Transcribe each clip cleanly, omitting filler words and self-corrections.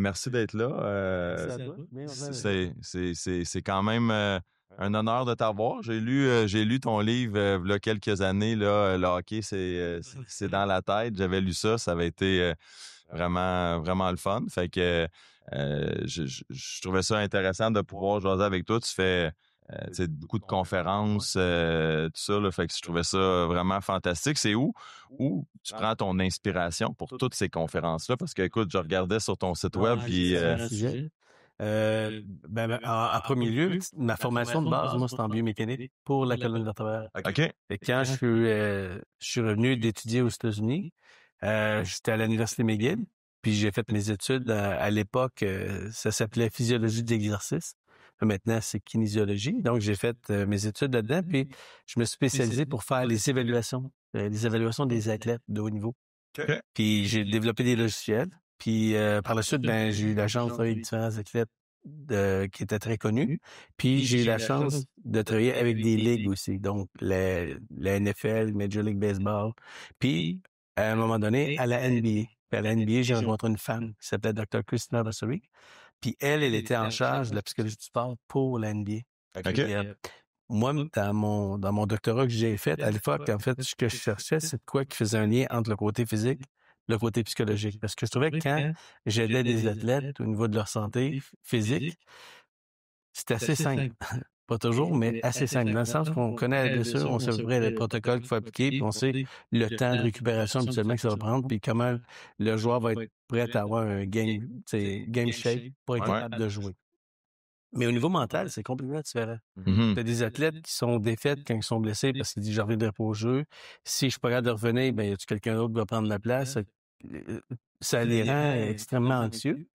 Merci d'être là. Merci à toi. C'est quand même un honneur de t'avoir. J'ai lu ton livre il y a quelques années, là, le hockey, c'est dans la tête. J'avais lu ça, ça avait été vraiment, vraiment le fun. Fait que je trouvais ça intéressant de pouvoir jaser avec toi. Tu fais tu sais, beaucoup de conférences, tout ça, là, fait que je trouvais ça vraiment fantastique. C'est où tu prends ton inspiration pour toutes ces conférences-là? Parce que, écoute, je regardais sur ton site web, puis... En premier lieu, ma formation de base, moi, c'est en biomécanique pour la colonne vertébrale. OK. Et quand je suis revenu d'étudier aux États-Unis, j'étais à l'Université McGill, puis j'ai fait mes études à l'époque, ça s'appelait physiologie de l'exercice. Maintenant, c'est kinésiologie. Donc, j'ai fait mes études là-dedans, puis je me suis spécialisé pour faire les évaluations des athlètes de haut niveau. OK. Puis j'ai développé des logiciels. Puis par la suite, j'ai eu la chance de travailler avec différents athlètes qui étaient très connus. Puis j'ai eu la chance de travailler avec des ligues aussi, donc la NFL, Major League Baseball. Puis à un moment donné, à la NBA. Puis à la NBA, j'ai rencontré une femme qui s'appelait Dr. Christina Vassari. Puis elle était en charge de la psychologie du sport pour la NBA. OK. Et, moi, dans mon doctorat que j'ai fait, à l'époque, en fait, ce que je cherchais, c'est quoi qui faisait un lien entre le côté physique le côté psychologique. Parce que je trouvais que quand j'aidais des athlètes au niveau de leur santé physique, c'était assez simple. Pas toujours, mais assez simple. Dans le sens qu'on connaît la blessure, on sait à peu près les protocoles qu'il faut appliquer, puis on sait le temps de récupération habituellement que ça va prendre, puis comment le joueur va être prêt à avoir un game shape pour être capable de jouer. Mais au niveau mental, c'est complètement différent. Mm-hmm. T'as des athlètes qui sont défaits quand ils sont blessés parce qu'ils disent je reviendrai pas au jeu. Si je suis pas capable de revenir, ben y a-tu quelqu'un d'autre qui va prendre la place? Ça les rend extrêmement anxieux.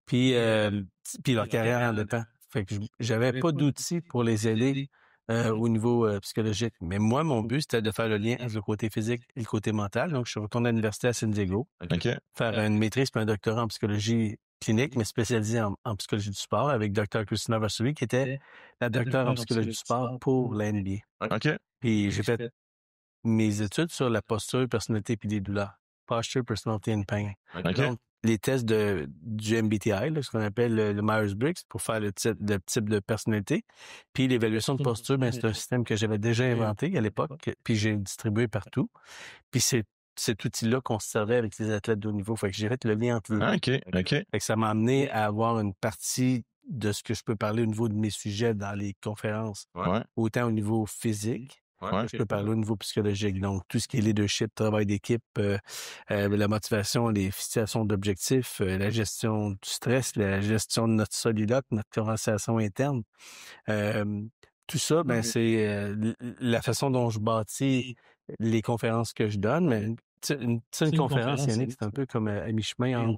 Puis leur carrière en dépend. Fait que j'avais pas d'outils pour les aider au niveau psychologique. Mais moi, mon but, c'était de faire le lien entre le côté physique et le côté mental. Donc, je suis retourné à l'université à San Diego. OK. Faire une maîtrise puis un doctorat en psychologie clinique, mais spécialisée en psychologie du sport avec Dr. Christina Vassari, qui était la docteure en psychologie du sport pour la NBA. OK. Puis j'ai fait mes études sur la posture, personnalité puis des douleurs. Posture, personality and pain. OK. Donc, les tests du MBTI, là, ce qu'on appelle le Myers-Briggs, pour faire le type de personnalité. Puis l'évaluation de posture, c'est un système que j'avais déjà inventé à l'époque, puis j'ai distribué partout. Puis c'est cet outil-là qu'on se servait avec les athlètes de haut niveau. Fait que j'ai fait le lien entre les OK. OK. Fait que ça m'a amené à avoir une partie de ce que je peux parler au niveau de mes sujets dans les conférences. Ouais. Autant au niveau physique, Ouais. je peux parler au niveau psychologique. Donc, tout ce qui est leadership, travail d'équipe, la motivation, les fixations d'objectifs, la gestion du stress, la gestion de notre soliloque, notre conversation interne. Tout ça, c'est la façon dont je bâtis les conférences que je donne. Mais une conférence, Yannick, c'est un peu comme à mi-chemin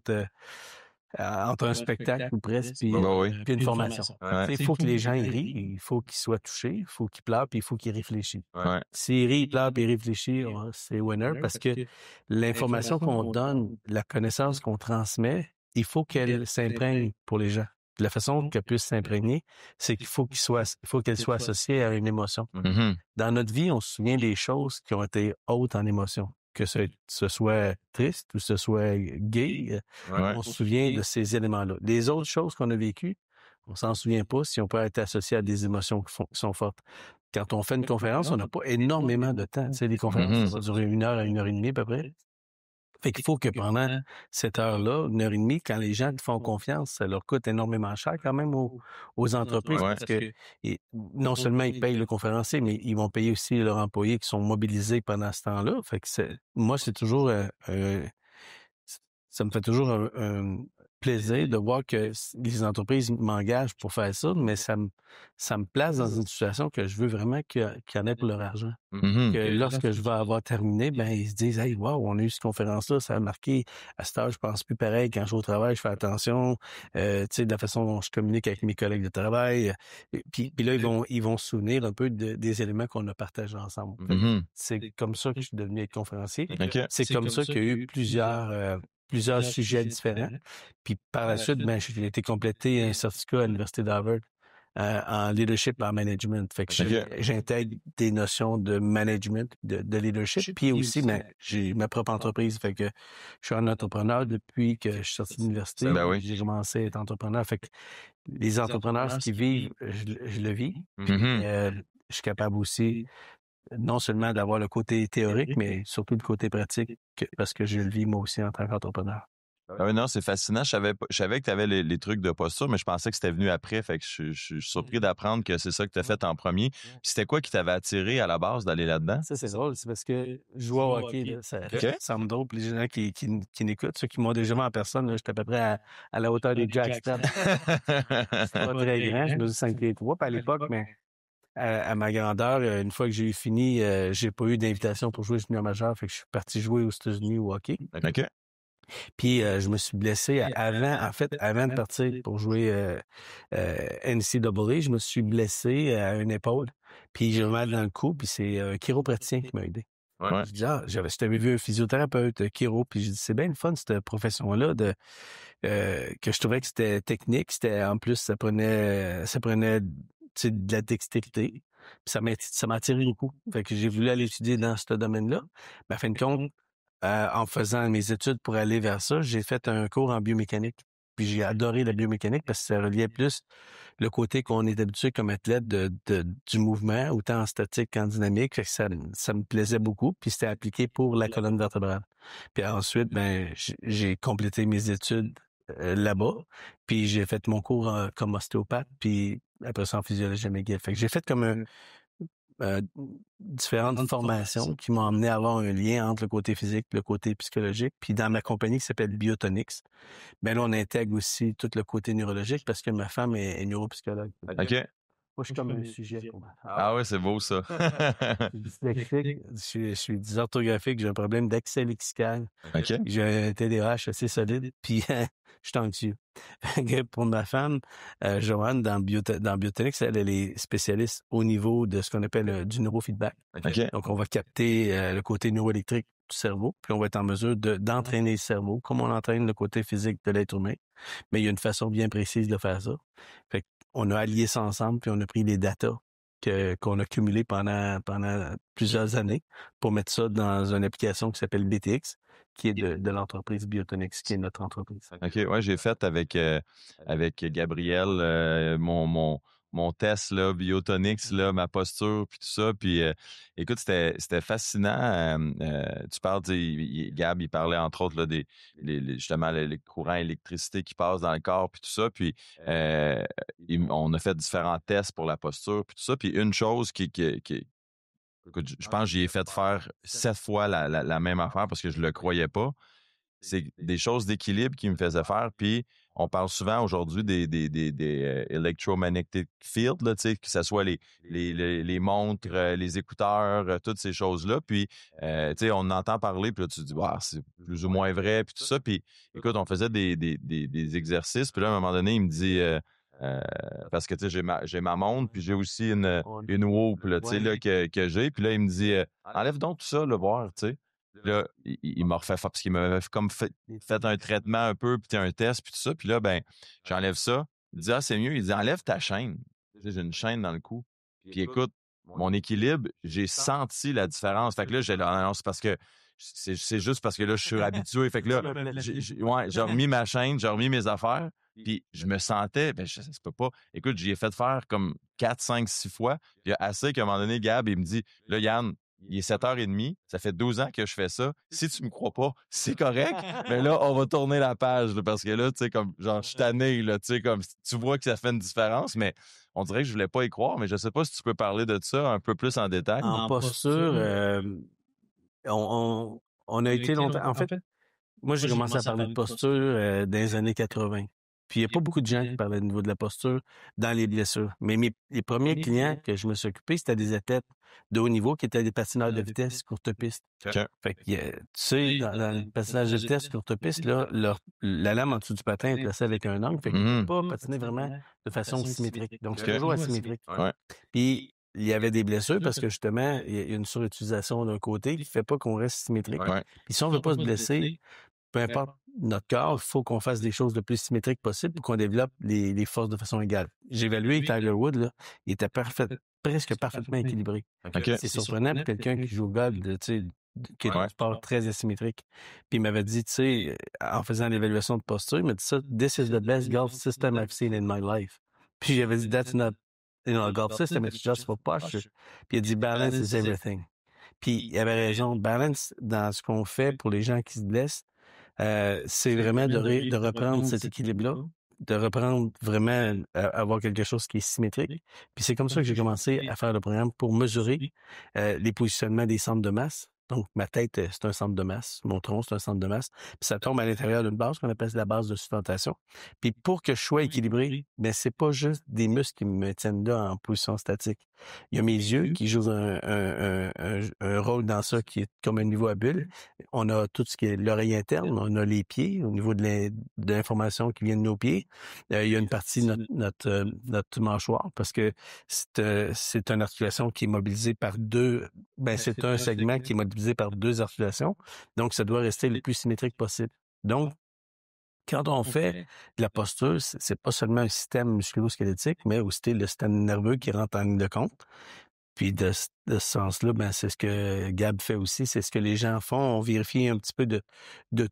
entre un spectacle ou presque puis une formation. Ouais. Il faut que les gens y rient, il faut qu'ils soient touchés, il faut qu'ils pleurent, puis il faut qu'ils réfléchissent. Ouais. S'ils rient, ils pleurent, puis ils réfléchissent, c'est winner parce que l'information qu'on donne, la connaissance qu'on transmet, il faut qu'elle s'imprègne pour les gens. La façon qu'elle puisse s'imprégner, c'est qu'il faut qu'elle soit associée à une émotion. Mm-hmm. Dans notre vie, on se souvient des choses qui ont été hautes en émotion. Que ce soit triste ou ce soit gay, on se souvient de ces éléments-là. Les autres choses qu'on a vécues, on s'en souvient pas si on peut être associé à des émotions qui sont fortes. Quand on fait une conférence, on n'a pas énormément de temps. Tu sais, les conférences, ça va durer 1 heure à 1 heure et demie à peu près. Fait qu'il faut que pendant cette heure-là, 1 heure et demie, quand les gens te font confiance, ça leur coûte énormément cher quand même aux entreprises parce que non seulement ils payent le conférencier, mais ils vont payer aussi leurs employés qui sont mobilisés pendant ce temps-là. Fait que moi, c'est toujours ça me fait toujours un plaisir de voir que les entreprises m'engagent pour faire ça, mais ça me place dans une situation que je veux vraiment qu'il y en ait pour leur argent. Mm-hmm. Que lorsque je vais avoir terminé, ils se disent « Hey, wow, on a eu cette conférence-là, ça a marqué. À cette heure, je pense plus pareil. Quand je vais au travail, je fais attention. Tu sais, de la façon dont je communique avec mes collègues de travail. » Puis là, ils vont se souvenir un peu des éléments qu'on a partagés ensemble. Mm-hmm. C'est comme ça que je suis devenu conférencier. Okay. C'est comme ça qu'il y a eu plusieurs sujets différents. Puis par la suite, j'ai été complété un certificat à l'Université d'Harvard en leadership et en management. Fait que j'intègre des notions de management, de leadership, puis aussi, j'ai ma propre entreprise. Fait que je suis un entrepreneur depuis que je suis sorti de l'université. J'ai commencé à être entrepreneur. Fait que les entrepreneurs, ce qu'ils vivent, je le vis. Puis, je suis capable aussi non seulement d'avoir le côté théorique, mais surtout le côté pratique, parce que je le vis moi aussi en tant qu'entrepreneur. Non, c'est fascinant. Je savais que tu avais les trucs de posture, mais je pensais que c'était venu après. Fait que je suis surpris d'apprendre que c'est ça que tu as fait en premier. Puis c'était quoi qui t'avait attiré à la base d'aller là-dedans? Ça, c'est drôle. C'est parce que je jouais au hockey. Là, ça me drôle. Les gens qui n'écoutent, ceux qui m'ont déjà vu en personne, j'étais à peu près à la hauteur des Jackstad. C'est pas très grand. Je mesure 5 pieds 3 à l'époque, mais à ma grandeur, une fois que j'ai eu fini, j'ai pas eu d'invitation pour jouer junior majeur. Fait que je suis parti jouer aux États-Unis au hockey. OK. Puis je me suis blessé avant de partir pour jouer NCAA, je me suis blessé à une épaule. Puis j'ai mal dans le cou, puis c'est un chiropraticien qui m'a aidé. Ouais. Je dis j'avais vu un physiothérapeute, chiro, puis j'ai dit c'est bien le fun cette profession-là que je trouvais que c'était technique, c'était en plus ça prenait de la dextérité. Puis ça m'a attiré beaucoup. Fait que j'ai voulu aller étudier dans ce domaine-là. Mais à fin de compte, en faisant mes études pour aller vers ça, j'ai fait un cours en biomécanique. Puis j'ai adoré la biomécanique parce que ça reliait plus le côté qu'on est habitué comme athlète du mouvement, autant en statique qu'en dynamique. Fait que ça me plaisait beaucoup. Puis c'était appliqué pour la colonne vertébrale. Puis ensuite, j'ai complété mes études là-bas. Puis j'ai fait mon cours comme ostéopathe. Puis après ça, en physiologie à McGill. Fait que j'ai fait comme différentes formations qui m'ont amené à avoir un lien entre le côté physique et le côté psychologique. Puis dans ma compagnie qui s'appelle Biotonix, là, on intègre aussi tout le côté neurologique parce que ma femme est neuropsychologue. OK. Moi, je suis comme un sujet pour ma femme. Ah ouais, c'est beau, ça. Je suis dyslexique, je suis dysorthographique, j'ai un problème d'accès lexical. OK. J'ai un TDAH assez solide, puis je suis anxieux. Pour ma femme, Joanne, dans Biotonix, elle est spécialiste au niveau de ce qu'on appelle du neurofeedback. OK. Donc, on va capter le côté neuroélectrique du cerveau, puis on va être en mesure d'entraîner le cerveau, comme on entraîne le côté physique de l'être humain. Mais il y a une façon bien précise de faire ça. Fait qu'on a allié ça ensemble, puis on a pris les datas qu'on a cumulées pendant plusieurs années pour mettre ça dans une application qui s'appelle BTX, qui est de l'entreprise Biotonix, qui est notre entreprise. OK, ouais, j'ai fait avec Gabriel mon test là, Biotonix, là, ma posture, puis tout ça. Puis écoute, c'était fascinant. Tu parles, Gab, il parlait entre autres là, justement les courants d'électricité qui passent dans le corps, puis tout ça. Puis on a fait différents tests pour la posture, puis tout ça. Puis une chose écoute, je pense que j'y ai fait faire 7 fois la même affaire parce que je le croyais pas. C'est des choses d'équilibre qui me faisaient faire. Puis, on parle souvent aujourd'hui des electromagnetic fields, là, que ce soit les montres, les écouteurs, toutes ces choses-là. Puis, on entend parler, puis là, tu te dis, c'est plus ou moins vrai, puis tout ça. Puis, écoute, on faisait des exercices. Puis là, à un moment donné, il me dit... parce que j'ai ma montre, puis j'ai aussi une Whoop là, là, que j'ai. Puis là, il me dit enlève donc tout ça, le voir, tu sais. Là, il m'a refait faire parce qu'il m'avait comme fait un traitement un peu, puis un test, puis tout ça. Puis là, j'enlève ça. Il dit c'est mieux. Il dit enlève ta chaîne. J'ai une chaîne dans le cou. Puis écoute, mon équilibre, j'ai senti la différence. Fait que là, non, c'est parce que c'est juste parce que là, je suis habitué. Fait que là, j'ai remis ma chaîne, j'ai remis mes affaires. Puis je me sentais, ça se peut pas. Écoute, j'y ai fait faire comme 4, 5, 6 fois. Il y a assez qu'à un moment donné, Gab, il me dit, là, Yann, il est 7h30, ça fait 12 ans que je fais ça. Si tu me crois pas, c'est correct. Mais là, on va tourner la page, là, parce que là, tu sais, comme, genre, je suis tanné, là, tu sais, comme, tu vois que ça fait une différence, mais on dirait que je voulais pas y croire, mais je sais pas si tu peux parler de ça un peu plus en détail. En posture, on a été longtemps, en fait, moi, j'ai commencé à parler de posture dans les années 80. Puis, il n'y a pas beaucoup de gens qui parlaient au niveau de la posture dans les blessures. Mais les premiers clients que je me suis occupé, c'était des athlètes de haut niveau qui étaient des patineurs de vitesse courte piste. Okay. Fait que, tu sais, dans le patinage de vitesse courte piste, là, la lame en dessous du patin est placée avec un angle. Fait qu'ils ne peuvent pas patiner vraiment de façon symétrique. Donc, c'est toujours asymétrique. Ouais. Puis, il y avait des blessures parce que, justement, il y a une surutilisation d'un côté qui ne fait pas qu'on reste symétrique. Ouais. Puis, si on ne veut pas se blesser, peu importe notre corps, il faut qu'on fasse des choses le plus symétriques possible pour qu'on développe les forces de façon égale. J'ai évalué Tiger Woods, là, il était presque parfaitement équilibré. OK. C'est surprenant pour quelqu'un qui joue au golf, qui est un sport très asymétrique. Puis il m'avait dit, tu sais, en faisant l'évaluation de posture, il m'a dit ça, "This is the best golf system I've seen in my life." Puis j'avais dit, "That's not, a golf system, it's just for posture." Puis il a dit, "Balance is everything." Puis il avait raison, balance dans ce qu'on fait pour les gens qui se blessent, c'est vraiment de reprendre cet équilibre-là, de reprendre vraiment avoir quelque chose qui est symétrique. Puis c'est comme ça que j'ai commencé à faire le programme pour mesurer les positionnements des centres de masse. Donc, ma tête, c'est un centre de masse. Mon tronc, c'est un centre de masse. Puis ça tombe à l'intérieur d'une base qu'on appelle la base de sustentation. Puis pour que je sois équilibré, ben c'est pas juste des muscles qui me tiennent là en position statique. Il y a mes yeux qui jouent un rôle dans ça qui est comme un niveau à bulle. On a tout ce qui est l'oreille interne, on a les pieds au niveau de l'information qui vient de nos pieds. Il y a une partie de notre mâchoire parce que c'est une articulation qui est mobilisée par deux. Ben c'est un segment qui est mobilisé par deux articulations. Donc ça doit rester le plus symétrique possible. Donc quand on fait de la posture, c'est pas seulement un système musculo-squelettique, mais aussi le système nerveux qui rentre en ligne de compte. Puis de ce sens-là, ben c'est ce que Gab fait aussi, c'est ce que les gens font. On vérifie un petit peu de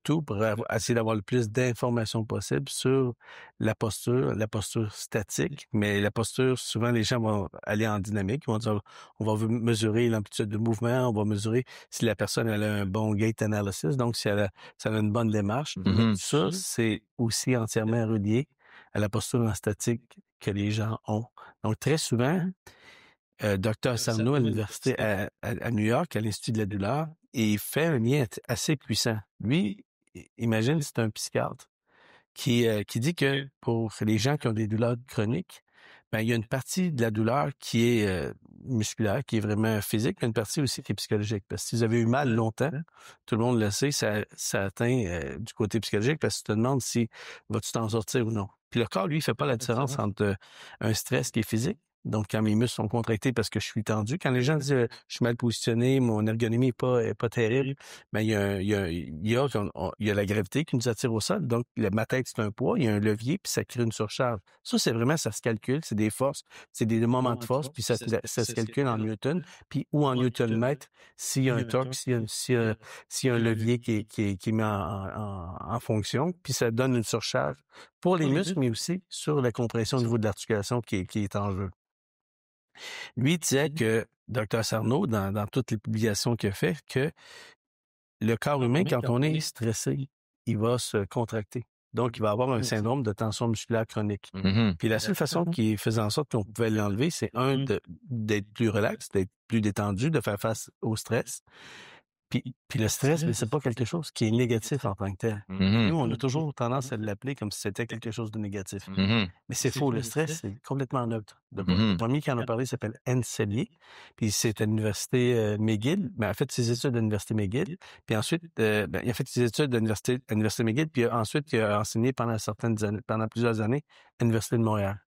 tout pour essayer d'avoir le plus d'informations possible sur la posture statique. Mais la posture, souvent, les gens vont aller en dynamique. Ils vont dire, on va mesurer l'amplitude de mouvement, on va mesurer si la personne elle a un bon gait analysis, donc si ça a une bonne démarche. Mais ça, c'est aussi entièrement relié à la posture en statique que les gens ont. Donc, très souvent, Dr. Sarno à l'université à New York, à l'Institut de la douleur, et il fait un lien assez puissant. Lui, imagine, c'est un psychiatre qui dit que pour les gens qui ont des douleurs chroniques, ben il y a une partie de la douleur qui est musculaire, qui est vraiment physique, mais une partie aussi qui est psychologique. Parce que si vous avez eu mal longtemps, tout le monde le sait, ça atteint du côté psychologique parce que tu te demandes si vas-tu t'en sortir ou non. Puis le corps, lui, il fait pas la différence entre un stress qui est physique. Donc, quand mes muscles sont contractés parce que je suis tendu, quand les gens disent je suis mal positionné, mon ergonomie est pas terrible, ben il y a la gravité qui nous attire au sol. Donc, ma tête, c'est un poids, il y a un levier, puis ça crée une surcharge. Ça, c'est vraiment, ça se calcule, c'est des forces, c'est des moments de force, puis ça se calcule en Newton, puis ou en Newton-mètre, s'il y a un torque, s'il y a un levier qui est mis en fonction, puis ça donne une surcharge pour les muscles, mais aussi sur la compression au niveau de l'articulation qui est en jeu. Lui disait que, Dr. Sarno, dans toutes les publications qu'il a fait, que le corps humain, quand on est stressé, il va se contracter. Donc, il va avoir un syndrome de tension musculaire chronique. Puis la seule façon qui faisait en sorte qu'on pouvait l'enlever, c'est d'être plus relax, d'être plus détendu, de faire face au stress. Puis le stress, mais c'est pas quelque chose qui est négatif en tant que tel. Nous, on a toujours tendance à l'appeler comme si c'était quelque chose de négatif. Mais c'est faux. Le stress, c'est complètement neutre. Le premier qui en a parlé s'appelle Anne Sellier. Puis c'est à l'université McGill. Ben, il a fait ses études à l'université McGill. Puis ensuite, il a fait ses études à l'université McGill. Puis ensuite, il a enseigné pendant plusieurs années à l'université de Montréal.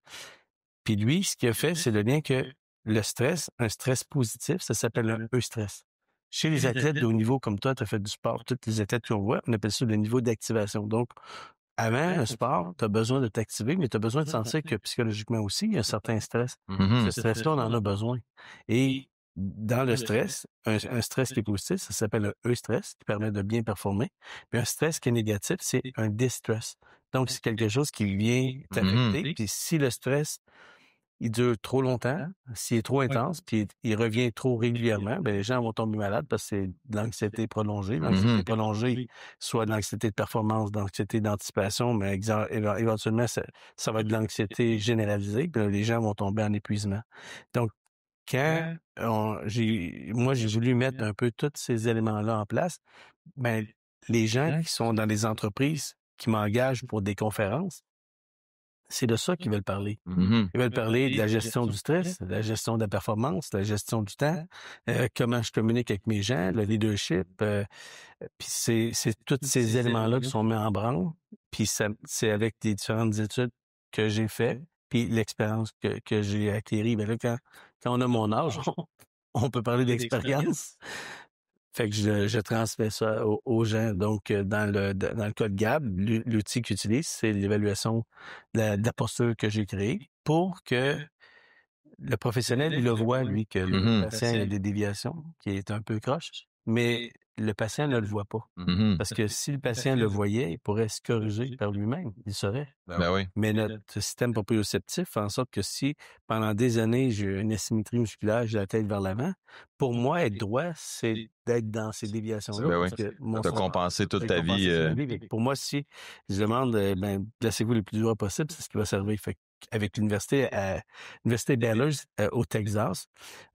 Puis lui, ce qu'il a fait, c'est le lien que le stress, un stress positif, ça s'appelle un eustress. Chez les athlètes de haut niveau, comme toi, tu as fait du sport, toutes les athlètes qu'on voit, on appelle ça le niveau d'activation. Donc, avant un sport, tu as besoin de t'activer, mais tu as besoin de sentir que psychologiquement aussi, il y a un certain stress. Ce stress-là, on en a besoin. Et dans le stress, un stress qui est positif, ça s'appelle un eustress, qui permet de bien performer. Puis un stress qui est négatif, c'est un distress. Donc, c'est quelque chose qui vient t'affecter. Puis si le stress il dure trop longtemps, s'il est trop intense, puis il revient trop régulièrement, ben les gens vont tomber malades parce que c'est de l'anxiété prolongée. L'anxiété prolongée, soit de l'anxiété de performance, de l'anxiété d'anticipation, mais éventuellement, ça va être de l'anxiété généralisée, puis là, les gens vont tomber en épuisement. Donc, quand j'ai voulu mettre un peu tous ces éléments-là en place, ben les gens qui sont dans les entreprises qui m'engagent pour des conférences, c'est de ça qu'ils veulent parler. Ils veulent parler de la gestion du stress, de la gestion de la performance, de la gestion du temps, comment je communique avec mes gens, le leadership. Puis c'est tous ces éléments-là qui sont mis en branle. Puis c'est avec les différentes études que j'ai faites, puis l'expérience que j'ai acquérie. Ben là, quand on a mon âge, on peut parler d'expérience. Fait que je transmets ça aux gens. Donc, dans le cas de Gab, l'outil qu'il utilise, c'est l'évaluation de la posture que j'ai créée pour que le professionnel, il le voit, lui, que le patient a des déviations, qui est un peu croche, mais le patient ne le voit pas. Parce que si le patient le voyait, il pourrait se corriger par lui-même. Il saurait. Ben oui. Mais notre système proprioceptif fait en sorte que si, pendant des années, j'ai une asymétrie musculaire, j'ai la tête vers l'avant, pour moi, être droit, c'est d'être dans ces déviations-là. Ben oui. Parce que T'as compensé toute ta vie. Pour moi, si je demande, placez-vous le plus droit possible, c'est ce qui va servir. Fait avec l'université Baylor au Texas,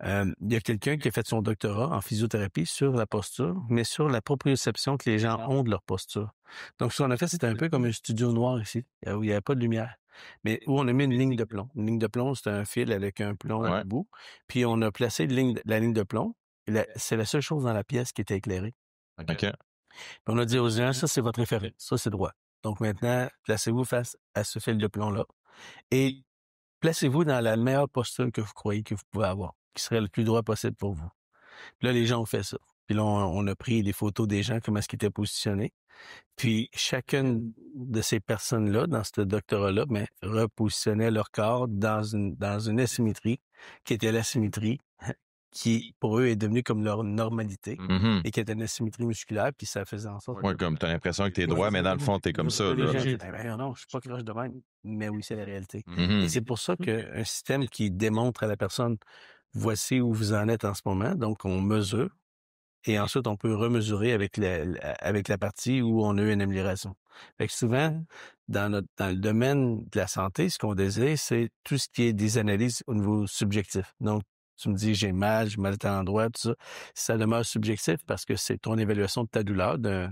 il y a quelqu'un qui a fait son doctorat en physiothérapie sur la posture, mais sur la proprioception que les gens ont de leur posture. Donc, ce qu'on a fait, c'était un peu comme un studio noir ici, où il n'y avait pas de lumière, mais où on a mis une ligne de plomb. Une ligne de plomb, c'est un fil avec un plomb au bout, puis on a placé la ligne de plomb. C'est la seule chose dans la pièce qui était éclairée. OK. Puis on a dit aux gens, ça, c'est votre référence, ça, c'est droit. Donc maintenant, placez-vous face à ce fil de plomb-là et placez-vous dans la meilleure posture que vous croyez que vous pouvez avoir, qui serait le plus droit possible pour vous. Puis là, les gens ont fait ça. Puis là, on a pris des photos des gens, comment est-ce qu'ils étaient positionnés. Puis chacune de ces personnes-là, dans ce doctorat-là, repositionnait leur corps dans une asymétrie, qui était l'asymétrie qui, pour eux, est devenue comme leur normalité et qui était une asymétrie musculaire, puis ça faisait en sorte... Oui, comme tu as l'impression que tu es droit, mais dans le fond, tu es comme ça. Les Là. gens disent, non, je suis pas croche de même. Mais oui, c'est la réalité. Et c'est pour ça qu'un système qui démontre à la personne, voici où vous en êtes en ce moment, donc on mesure, et ensuite on peut remesurer avec la partie où on a eu une amélioration. Fait que souvent, dans le domaine de la santé, ce qu'on désire, c'est tout ce qui est des analyses au niveau subjectif. Donc, tu me dis, j'ai mal à tel endroit, tout ça. Ça demeure subjectif parce que c'est ton évaluation de ta douleur de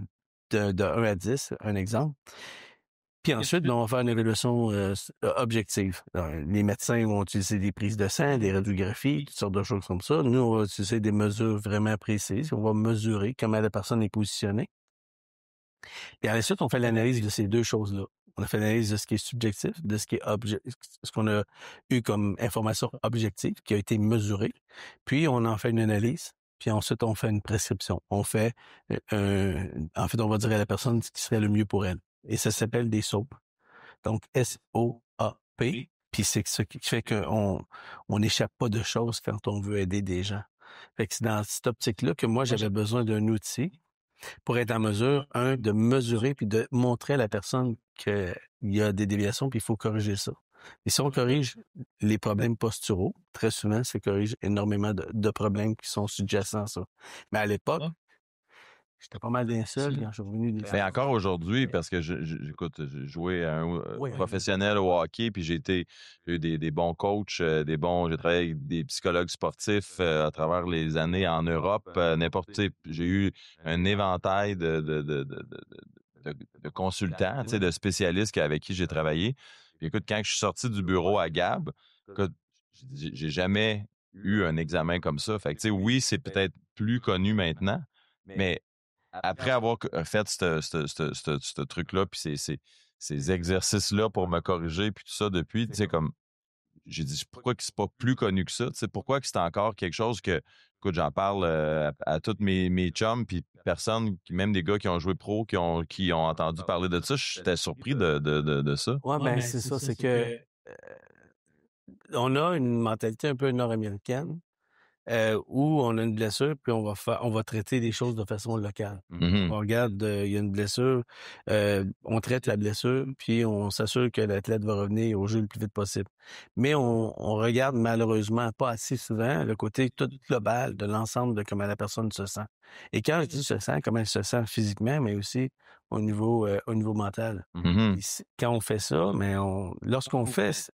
1 à 10, un exemple. Puis ensuite, on va faire une évaluation objective. Alors, les médecins vont utiliser des prises de sang, des radiographies, toutes sortes de choses comme ça. Nous, on va utiliser des mesures vraiment précises. On va mesurer comment la personne est positionnée. Et ensuite, on fait l'analyse de ces deux choses-là. On a fait l'analyse de ce qui est subjectif, de ce qui est ce qu'on a eu comme information objective, qui a été mesurée. Puis, on en fait une analyse. Puis ensuite, on fait une prescription. On fait en fait, on va dire à la personne ce qui serait le mieux pour elle. Et ça s'appelle des SOAP. Donc, S-O-A-P. Puis c'est ce qui fait qu'on n'échappe pas de choses quand on veut aider des gens. Fait que c'est dans cette optique-là que moi, j'avais besoin d'un outil pour être en mesure, de mesurer puis de montrer à la personne qu'il y a des déviations puis il faut corriger ça. Et si on corrige les problèmes posturaux, très souvent, ça corrige énormément de problèmes qui sont sous-jacents à ça. Mais à l'époque, j'étais pas mal bien seul quand je suis revenu des... Mais encore aujourd'hui, parce que j'écoute, j'ai joué à un professionnel au hockey, puis j'ai eu des bons coachs, j'ai travaillé avec des psychologues sportifs à travers les années en Europe, j'ai eu un éventail de consultants, de spécialistes avec qui j'ai travaillé. Puis écoute, quand je suis sorti du bureau à Gab, écoute, j'ai jamais eu un examen comme ça. Fait que, oui, c'est peut-être plus connu maintenant, mais après avoir fait ce truc-là, puis ces exercices-là pour me corriger, puis tout ça depuis, tu sais, comme, j'ai dit, pourquoi que c'est pas plus connu que ça? Tu sais, pourquoi que c'est encore quelque chose que, écoute, j'en parle à tous mes chums, puis personne, même des gars qui ont joué pro, qui ont entendu parler de ça, j'étais surpris de ça. Ouais, c'est ça, c'est que on a une mentalité un peu nord-américaine. Où on a une blessure, puis on va traiter les choses de façon locale. Mm-hmm. On regarde, il y a une blessure, on traite la blessure, puis on s'assure que l'athlète va revenir au jeu le plus vite possible. Mais on regarde malheureusement pas assez souvent le côté tout global de l'ensemble de comment la personne se sent. Et quand je dis se sent, comment elle se sent physiquement, mais aussi au niveau mental. Mm-hmm. Quand on fait ça, lorsqu'on fait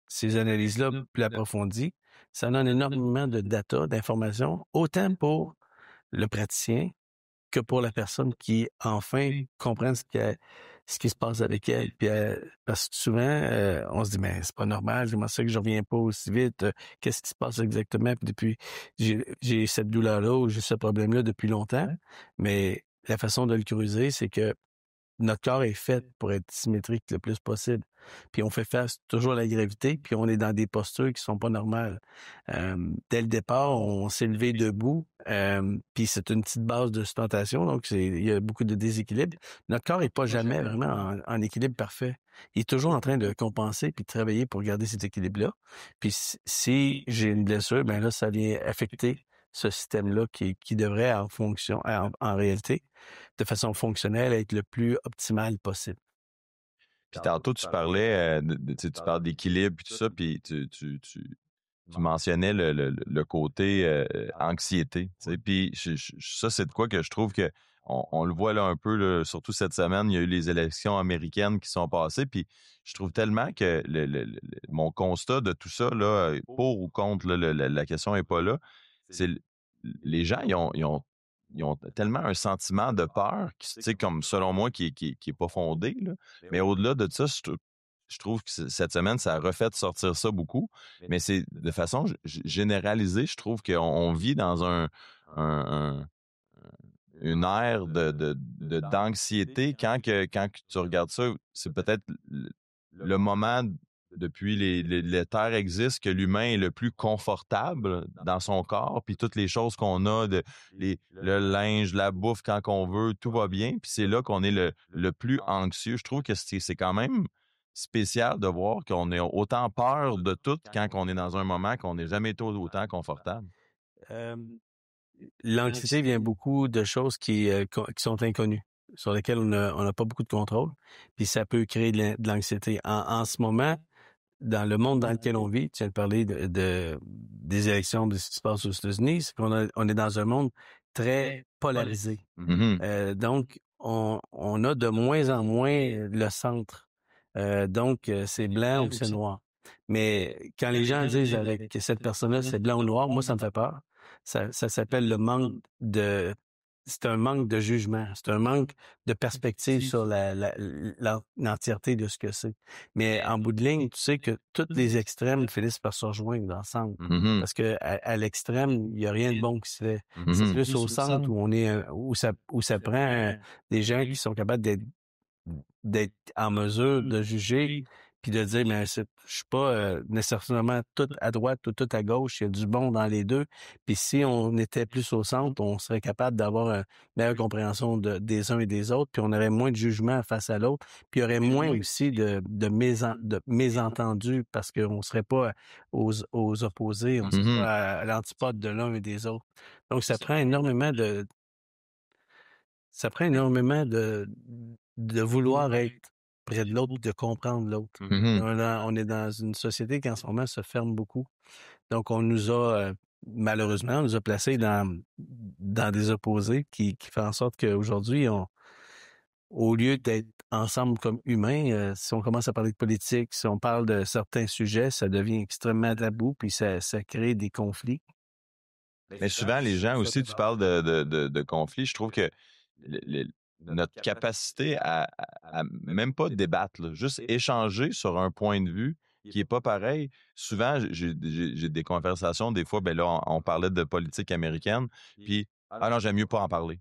ces analyses-là plus approfondies, ça donne énormément de data, d'informations, autant pour le praticien que pour la personne qui, enfin, comprend ce qui se passe avec elle. Puis, parce que souvent, on se dit, mais c'est pas normal, comment ça que je reviens pas aussi vite? Qu'est-ce qui se passe exactement? Puis depuis, j'ai cette douleur-là ou j'ai ce problème-là depuis longtemps. Mais la façon de le creuser, c'est que notre corps est fait pour être symétrique le plus possible. Puis on fait face toujours à la gravité, puis on est dans des postures qui sont pas normales. Dès le départ, on s'est levé debout, puis c'est une petite base de sustentation, donc il y a beaucoup de déséquilibre. Notre corps est pas jamais vraiment en équilibre parfait. Il est toujours en train de compenser puis de travailler pour garder cet équilibre-là. Puis si j'ai une blessure, ben là, ça vient affecter ce système-là qui devrait en réalité, de façon fonctionnelle, être le plus optimal possible. Puis tantôt, tu parlais, tu parles d'équilibre puis tout ça, puis tu mentionnais le côté anxiété. Puis ça, c'est de quoi que je trouve que on le voit là un peu, là, surtout cette semaine, il y a eu les élections américaines qui sont passées, puis je trouve tellement que mon constat de tout ça, là, pour ou contre, là, la question n'est pas là, c'est les gens, ils ont tellement un sentiment de peur, tu sais, comme selon moi, qui est pas fondé, là. Mais au-delà de ça, je trouve que cette semaine, ça a refait sortir ça beaucoup. Mais c'est de façon généralisée, je trouve qu'on vit dans une ère d'anxiété quand que tu regardes ça, c'est peut-être le moment depuis les terres existent que l'humain est le plus confortable dans son corps, puis toutes les choses qu'on a, le linge, la bouffe quand on veut, tout va bien, puis c'est là qu'on est le plus anxieux. Je trouve que c'est quand même spécial de voir qu'on ait autant peur de tout quand on est dans un moment qu'on n'est jamais été autant confortable. L'anxiété vient beaucoup de choses qui sont inconnues, sur lesquelles on n'a pas beaucoup de contrôle, puis ça peut créer de l'anxiété. En ce moment, dans le monde dans lequel on vit, tu viens de parler des élections, de ce qui se passe aux États-Unis, c'est on est dans un monde très polarisé. Mm-hmm. Donc, on a de moins en moins le centre. Donc, c'est blanc ou c'est noir. Mais quand les gens disent avec cette personne-là, c'est blanc ou noir, moi, ça me fait peur. Ça s'appelle le manque de... C'est un manque de jugement. C'est un manque de perspective sur l'entièreté de ce que c'est. Mais en bout de ligne, tu sais que tous les extrêmes finissent par se rejoindre ensemble. Mm-hmm. Parce que à l'extrême, il n'y a rien de bon qui se fait. Mm-hmm. C'est plus au centre où on est, où ça prend des gens qui sont capables d'être en mesure de juger puis de dire mais je suis pas nécessairement tout à droite ou tout à gauche, il y a du bon dans les deux. Puis si on était plus au centre, on serait capable d'avoir une meilleure compréhension des uns et des autres, puis on aurait moins de jugement face à l'autre, puis il y aurait moins aussi de mésentendus parce qu'on serait pas aux opposés, on serait pas à l'antipode de l'un et des autres. Donc ça prend énormément de vouloir être près de l'autre, de comprendre l'autre. Mm-hmm. On est dans une société qui en ce moment se ferme beaucoup. Donc on nous a malheureusement, on nous a placés dans des opposés qui fait en sorte qu'aujourd'hui, au lieu d'être ensemble comme humains, si on commence à parler de politique, si on parle de certains sujets, ça devient extrêmement tabou, puis ça crée des conflits. Mais souvent, les gens aussi, tu parles de conflits, je trouve que notre capacité à même pas débattre, là, juste échanger sur un point de vue qui est pas pareil. Souvent, j'ai des conversations, des fois, ben là, on parlait de politique américaine, puis « Ah non, j'aime mieux pas en parler. »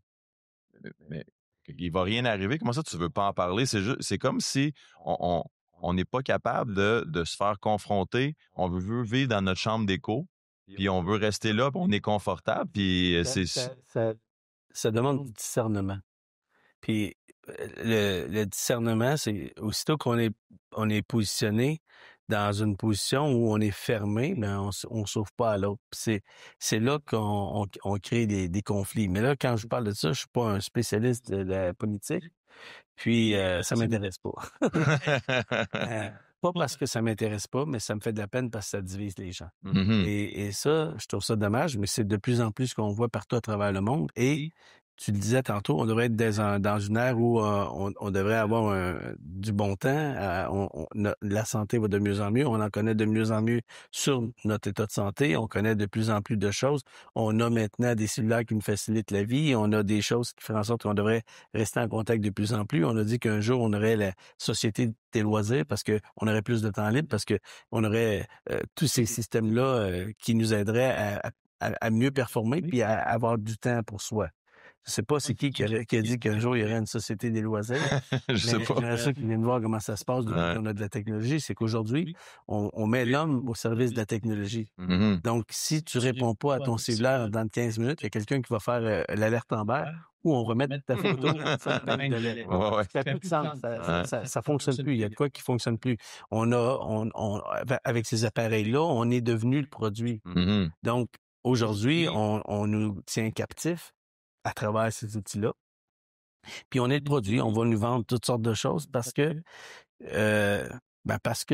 Mais il va rien arriver. Comment ça, tu veux pas en parler? C'est comme si on n'est pas capable de se faire confronter. On veut vivre dans notre chambre d'écho, puis on veut rester là, puis on est confortable, puis ça demande du discernement. Puis le discernement, c'est aussitôt qu'on est positionné dans une position où on est fermé, ben on s'ouvre pas à l'autre. C'est là qu'on crée des conflits. Mais là, quand je parle de ça, je suis pas un spécialiste de la politique. Puis ça m'intéresse pas. Pas parce que ça m'intéresse pas, mais ça me fait de la peine parce que ça divise les gens. Mm-hmm. Et ça, je trouve ça dommage, mais c'est de plus en plus qu'on voit partout à travers le monde. Et tu le disais tantôt, on devrait être dans une ère où on devrait avoir du bon temps. La santé va de mieux en mieux. On en connaît de mieux en mieux sur notre état de santé. On connaît de plus en plus de choses. On a maintenant des cellulaires qui nous facilitent la vie. On a des choses qui font en sorte qu'on devrait rester en contact de plus en plus. On a dit qu'un jour, on aurait la société des loisirs parce que on aurait plus de temps libre, parce que on aurait tous ces systèmes-là qui nous aideraient à mieux performer puis à avoir du temps pour soi. Je sais pas c'est qui a dit qu'un jour, il y aurait une société des loisirs. Je sais pas. J'aimerais ça qu'ils viennent voir comment ça se passe depuis qu'on a de la technologie. C'est qu'aujourd'hui, on met l'homme au service de la technologie. Donc, si tu réponds pas à ton cellulaire dans 15 minutes, il y a quelqu'un qui va faire l'alerte Amber ou on va mettre ta photo sur le pain de lait. Ça n'a plus de sens. Ça fonctionne plus. Il y a de quoi qui fonctionne plus. Avec ces appareils-là, on est devenu le produit. Donc, aujourd'hui, on nous tient captifs à travers ces outils-là. Puis on est le produit, on va nous vendre toutes sortes de choses parce que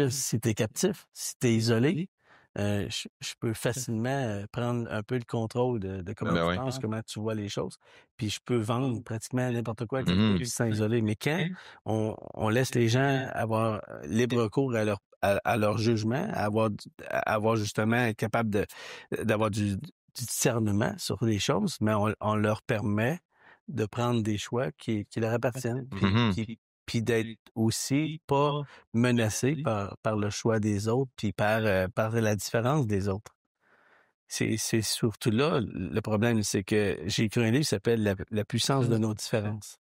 si t'es captif, si t'es isolé, je peux facilement prendre un peu le contrôle de comment tu penses, comment tu vois les choses, puis je peux vendre pratiquement n'importe quoi à quelqu'un qui se sent isolé. Mais quand on laisse les gens avoir libre cours à leur jugement, avoir justement être capable d'avoir du discernement sur les choses, mais on leur permet de prendre des choix qui leur appartiennent, puis d'être aussi pas menacé par le choix des autres, puis par la différence des autres. C'est surtout là, le problème, c'est que j'ai écrit un livre qui s'appelle La puissance de nos différences.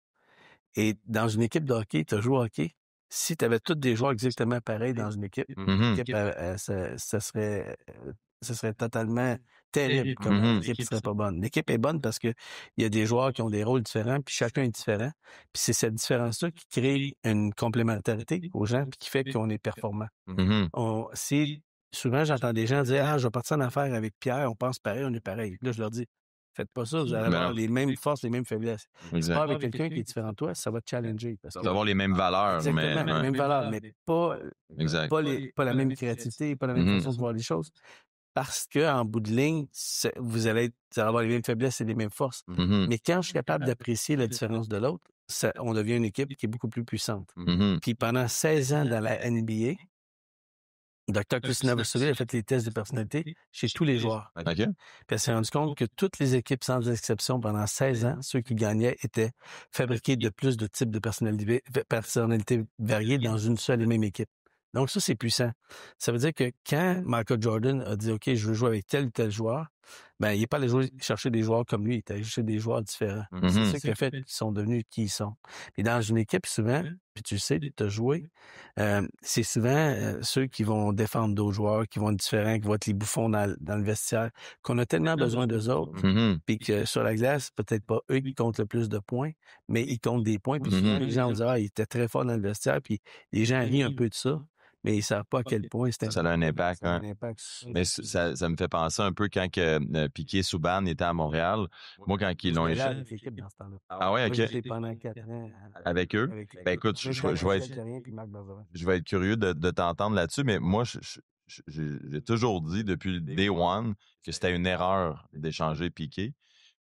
Et dans une équipe de hockey, tu as joué au hockey. Si tu avais tous des joueurs exactement pareils dans une équipe, ça serait totalement terrible comme l'équipe serait pas bonne. L'équipe est bonne parce que il y a des joueurs qui ont des rôles différents, puis chacun est différent. Puis c'est cette différence-là qui crée une complémentarité aux gens, puis qui fait qu'on est performant. Souvent, j'entends des gens dire « Ah, je vais partir en affaires avec Pierre, on pense pareil, on est pareil. » Là, je leur dis « Faites pas ça, vous allez avoir les mêmes forces, les mêmes faiblesses. » C'est pas avec quelqu'un qui est différent de toi, ça va te challenger. Ça va avoir les mêmes valeurs. Exactement, les mêmes valeurs, mais pas la même créativité, pas la même façon de voir les choses. Parce que en bout de ligne, vous allez avoir les mêmes faiblesses et les mêmes forces. Mais quand je suis capable d'apprécier la différence de l'autre, on devient une équipe qui est beaucoup plus puissante. Puis pendant 16 ans dans la NBA, Dr. Christina Versoville a fait les tests de personnalité chez tous les joueurs. Puis elle s'est rendue compte que toutes les équipes, sans exception, pendant 16 ans, ceux qui gagnaient étaient fabriqués de plus de types de personnalités variées dans une seule et même équipe. Donc ça, c'est puissant. Ça veut dire que quand Michael Jordan a dit « OK, je veux jouer avec tel ou tel joueur », ben il n'est pas allé chercher des joueurs comme lui, il est allé chercher des joueurs différents. C'est ça qui a fait qu'ils sont devenus qui ils sont. Puis dans une équipe, souvent, puis tu sais, tu as joué, c'est souvent ceux qui vont défendre d'autres joueurs, qui vont être différents, qui vont être les bouffons dans le vestiaire, qu'on a tellement besoin d'eux autres, puis que sur la glace, peut-être pas eux qui comptent le plus de points, mais ils comptent des points, puis souvent, les gens vont dire « Ah, il était très fort dans le vestiaire », puis les gens rient un peu de ça. Mais ils ne savent pas à quel point c'est ça a un impact. Hein? Mais ça me fait penser un peu quand Piquet Souban était à Montréal. Moi, quand ils l'ont échangé. Ah ouais, OK. J'étais pendant 4 ans avec eux. Ben écoute, je vais être curieux de t'entendre là-dessus, mais moi, j'ai toujours dit depuis le Day One que c'était une erreur d'échanger Piquet.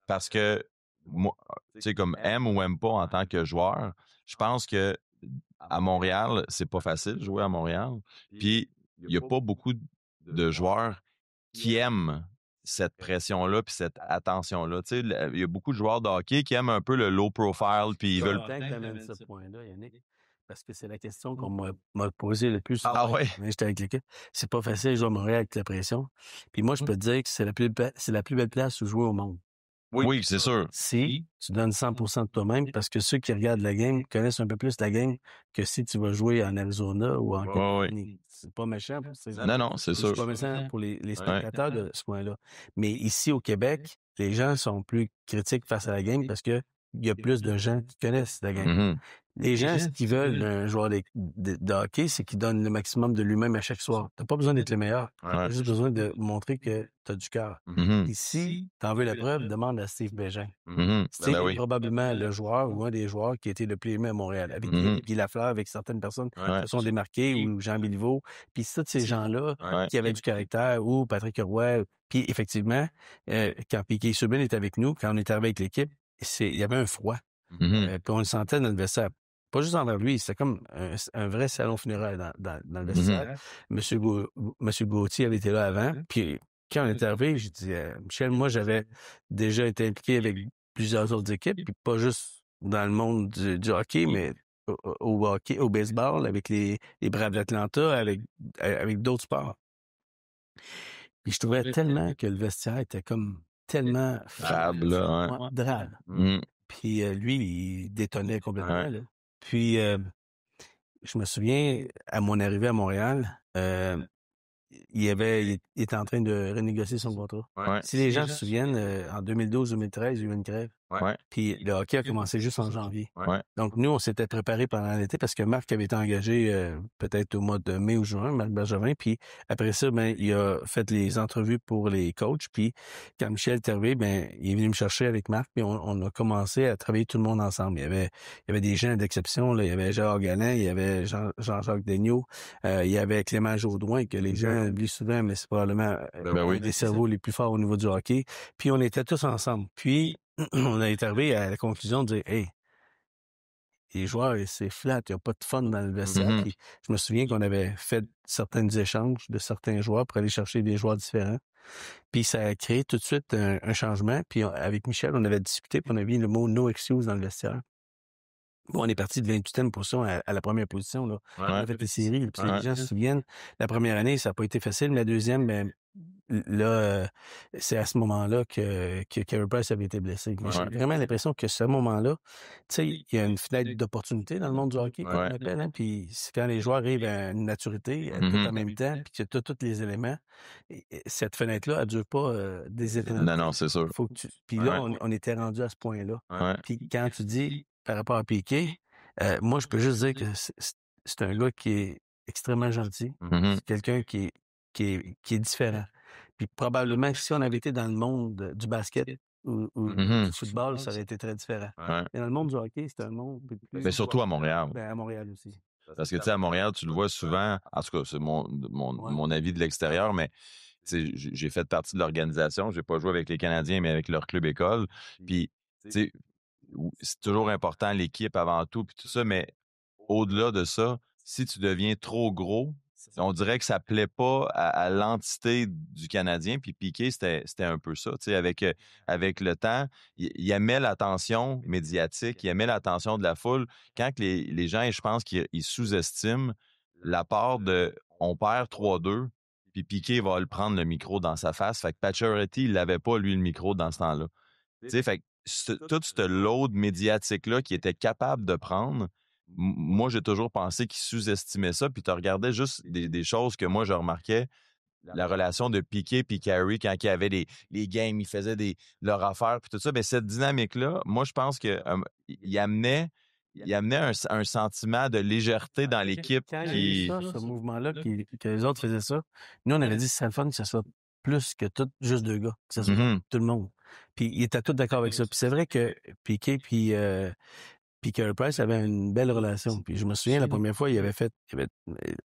Parce que, moi, tu sais, comme aime ou aime pas en tant que joueur, je pense que à Montréal, c'est pas facile de jouer à Montréal. Puis, il n'y a pas beaucoup de joueurs qui aiment cette pression-là puis cette attention-là. Tu sais, il y a beaucoup de joueurs de hockey qui aiment un peu le low profile puis ils veulent... Peut-être que tu amènes ce point-là, Yannick, parce que c'est la question qu'on m'a posée le plus souvent. Ah ouais? J'étais avec l'équipe. C'est pas facile de jouer à Montréal avec la pression. Puis moi, je peux te dire que c'est la plus belle place où jouer au monde. Oui, c'est sûr. Si tu donnes 100% de toi-même, parce que ceux qui regardent la game connaissent un peu plus la game que si tu vas jouer en Arizona ou en Californie. C'est pas méchant pour ces gens. Non, c'est sûr. C'est pas méchant pour les spectateurs de ce point-là. Mais ici, au Québec, les gens sont plus critiques face à la game parce que il y a plus de gens qui connaissent la game. Les gens, ce qu'ils veulent d'un joueur de hockey, c'est qu'il donne le maximum de lui-même à chaque soir. T'as pas besoin d'être le meilleur. T'as juste besoin de montrer que t'as du cœur. Ici, t'en veux la preuve, demande à Steve Bégin. Steve est probablement le joueur ou un des joueurs qui a été le plus aimé à Montréal. Avec Guy Lafleur, avec certaines personnes qui se sont démarquées, ou Jean Béliveau. Puis tous ces gens-là qui avaient du caractère, ou Patrick Roy. Puis effectivement, quand Piquet Souban est avec nous, quand on est arrivé avec l'équipe, il y avait un froid. Puis on le sentait dans le vestiaire. Pas juste envers lui, c'était comme un vrai salon funéraire dans le vestiaire. Monsieur Gauthier avait été là avant. Puis quand on est arrivé, j'ai dit Michel, moi j'avais déjà été impliqué avec plusieurs autres équipes, puis pas juste dans le monde du hockey, mais au hockey, au baseball, avec les Braves d'Atlanta, avec d'autres sports. Puis je trouvais tellement que le vestiaire était comme tellement drabe, là. Drabe. Puis lui, il détonnait complètement. Là. Puis je me souviens, à mon arrivée à Montréal, il était en train de renégocier son contrat. Si les gens se souviennent, en 2012-2013, il y a eu une grève. Puis le hockey a commencé juste en janvier. Donc nous, on s'était préparés pendant l'été parce que Marc avait été engagé peut-être au mois de mai ou juin, Marc Bergevin. Puis après ça, il a fait les entrevues pour les coachs. Puis quand Michel est arrivé, il est venu me chercher avec Marc. Puis on a commencé à travailler tout le monde ensemble. Il y avait des gens d'exception. Là. Il y avait Gérard Gallin, il y avait Jean-Jacques Daigneault, il y avait Clément Jaudoin, que les gens oublient souvent, mais c'est probablement un des cerveaux les plus forts au niveau du hockey. Puis on était tous ensemble. Puis on a été arrivé à la conclusion de dire, hey, les joueurs, c'est flat, il n'y a pas de fun dans le vestiaire. Puis je me souviens qu'on avait fait certains échanges de certains joueurs pour aller chercher des joueurs différents. Puis ça a créé tout de suite un changement. Puis avec Michel, on avait discuté, puis on avait mis le mot « no excuse » dans le vestiaire. Bon, on est parti de 28e position à la première position. Là. On a fait les séries. Puis les gens se souviennent, la première année, ça n'a pas été facile. La deuxième, là, c'est à ce moment-là que Carey Price avait été blessé. J'ai vraiment l'impression que ce moment-là, tu sais, il y a une fenêtre d'opportunité dans le monde du hockey, comme on appelle. Hein, puis c'est quand les joueurs arrivent à une maturité, tout en même temps, puis que tu as tous les éléments. Et cette fenêtre-là, elle ne dure pas des éternels. Non, c'est sûr. Puis là, on était rendu à ce point-là. Puis quand tu dis par rapport à Piqué, moi, je peux juste dire que c'est un gars qui est extrêmement gentil. C'est quelqu'un qui est différent. Puis probablement, si on avait été dans le monde du basket ou du football, ça aurait été très différent. Mais dans le monde du hockey, c'est un monde... Mais surtout à Montréal. À Montréal aussi. Parce que, tu sais, à Montréal, tu le vois souvent, en tout cas, c'est mon avis de l'extérieur, mais j'ai fait partie de l'organisation. J'ai pas joué avec les Canadiens, mais avec leur club école. Puis, tu sais, c'est toujours important, l'équipe avant tout, puis tout ça, mais au-delà de ça, si tu deviens trop gros, on dirait que ça plaît pas à l'entité du Canadien. Puis Piqué, c'était un peu ça. Tu sais, avec le temps, il aimait l'attention médiatique, il aimait l'attention de la foule. Quand que les gens, je pense qu'ils sous-estiment la part de on perd 3-2, puis Piqué va le prendre le micro dans sa face. Fait que Pacioretty, il l'avait pas, lui, le micro dans ce temps-là. Tu sais, fait que toute cette load médiatique-là qu'il était capable de prendre, moi, j'ai toujours pensé qu'il sous-estimait ça. Puis tu regardais juste des choses que moi, je remarquais. La relation de Piqué puis Carey, quand il y avait les games, ils faisaient leur affaire, puis tout ça. Bien, cette dynamique-là, moi, je pense qu'il amenait un sentiment de légèreté dans l'équipe. Quand il y a eu ça, ce mouvement-là, que les autres faisaient ça, nous, on avait dit que c'est le fun que ce soit plus que tout, juste deux gars, que ce soit tout le monde. Puis ils étaient tous d'accord avec ça. Puis c'est vrai que Piqué puis Carey Price avait une belle relation. Puis je me souviens, la première fois,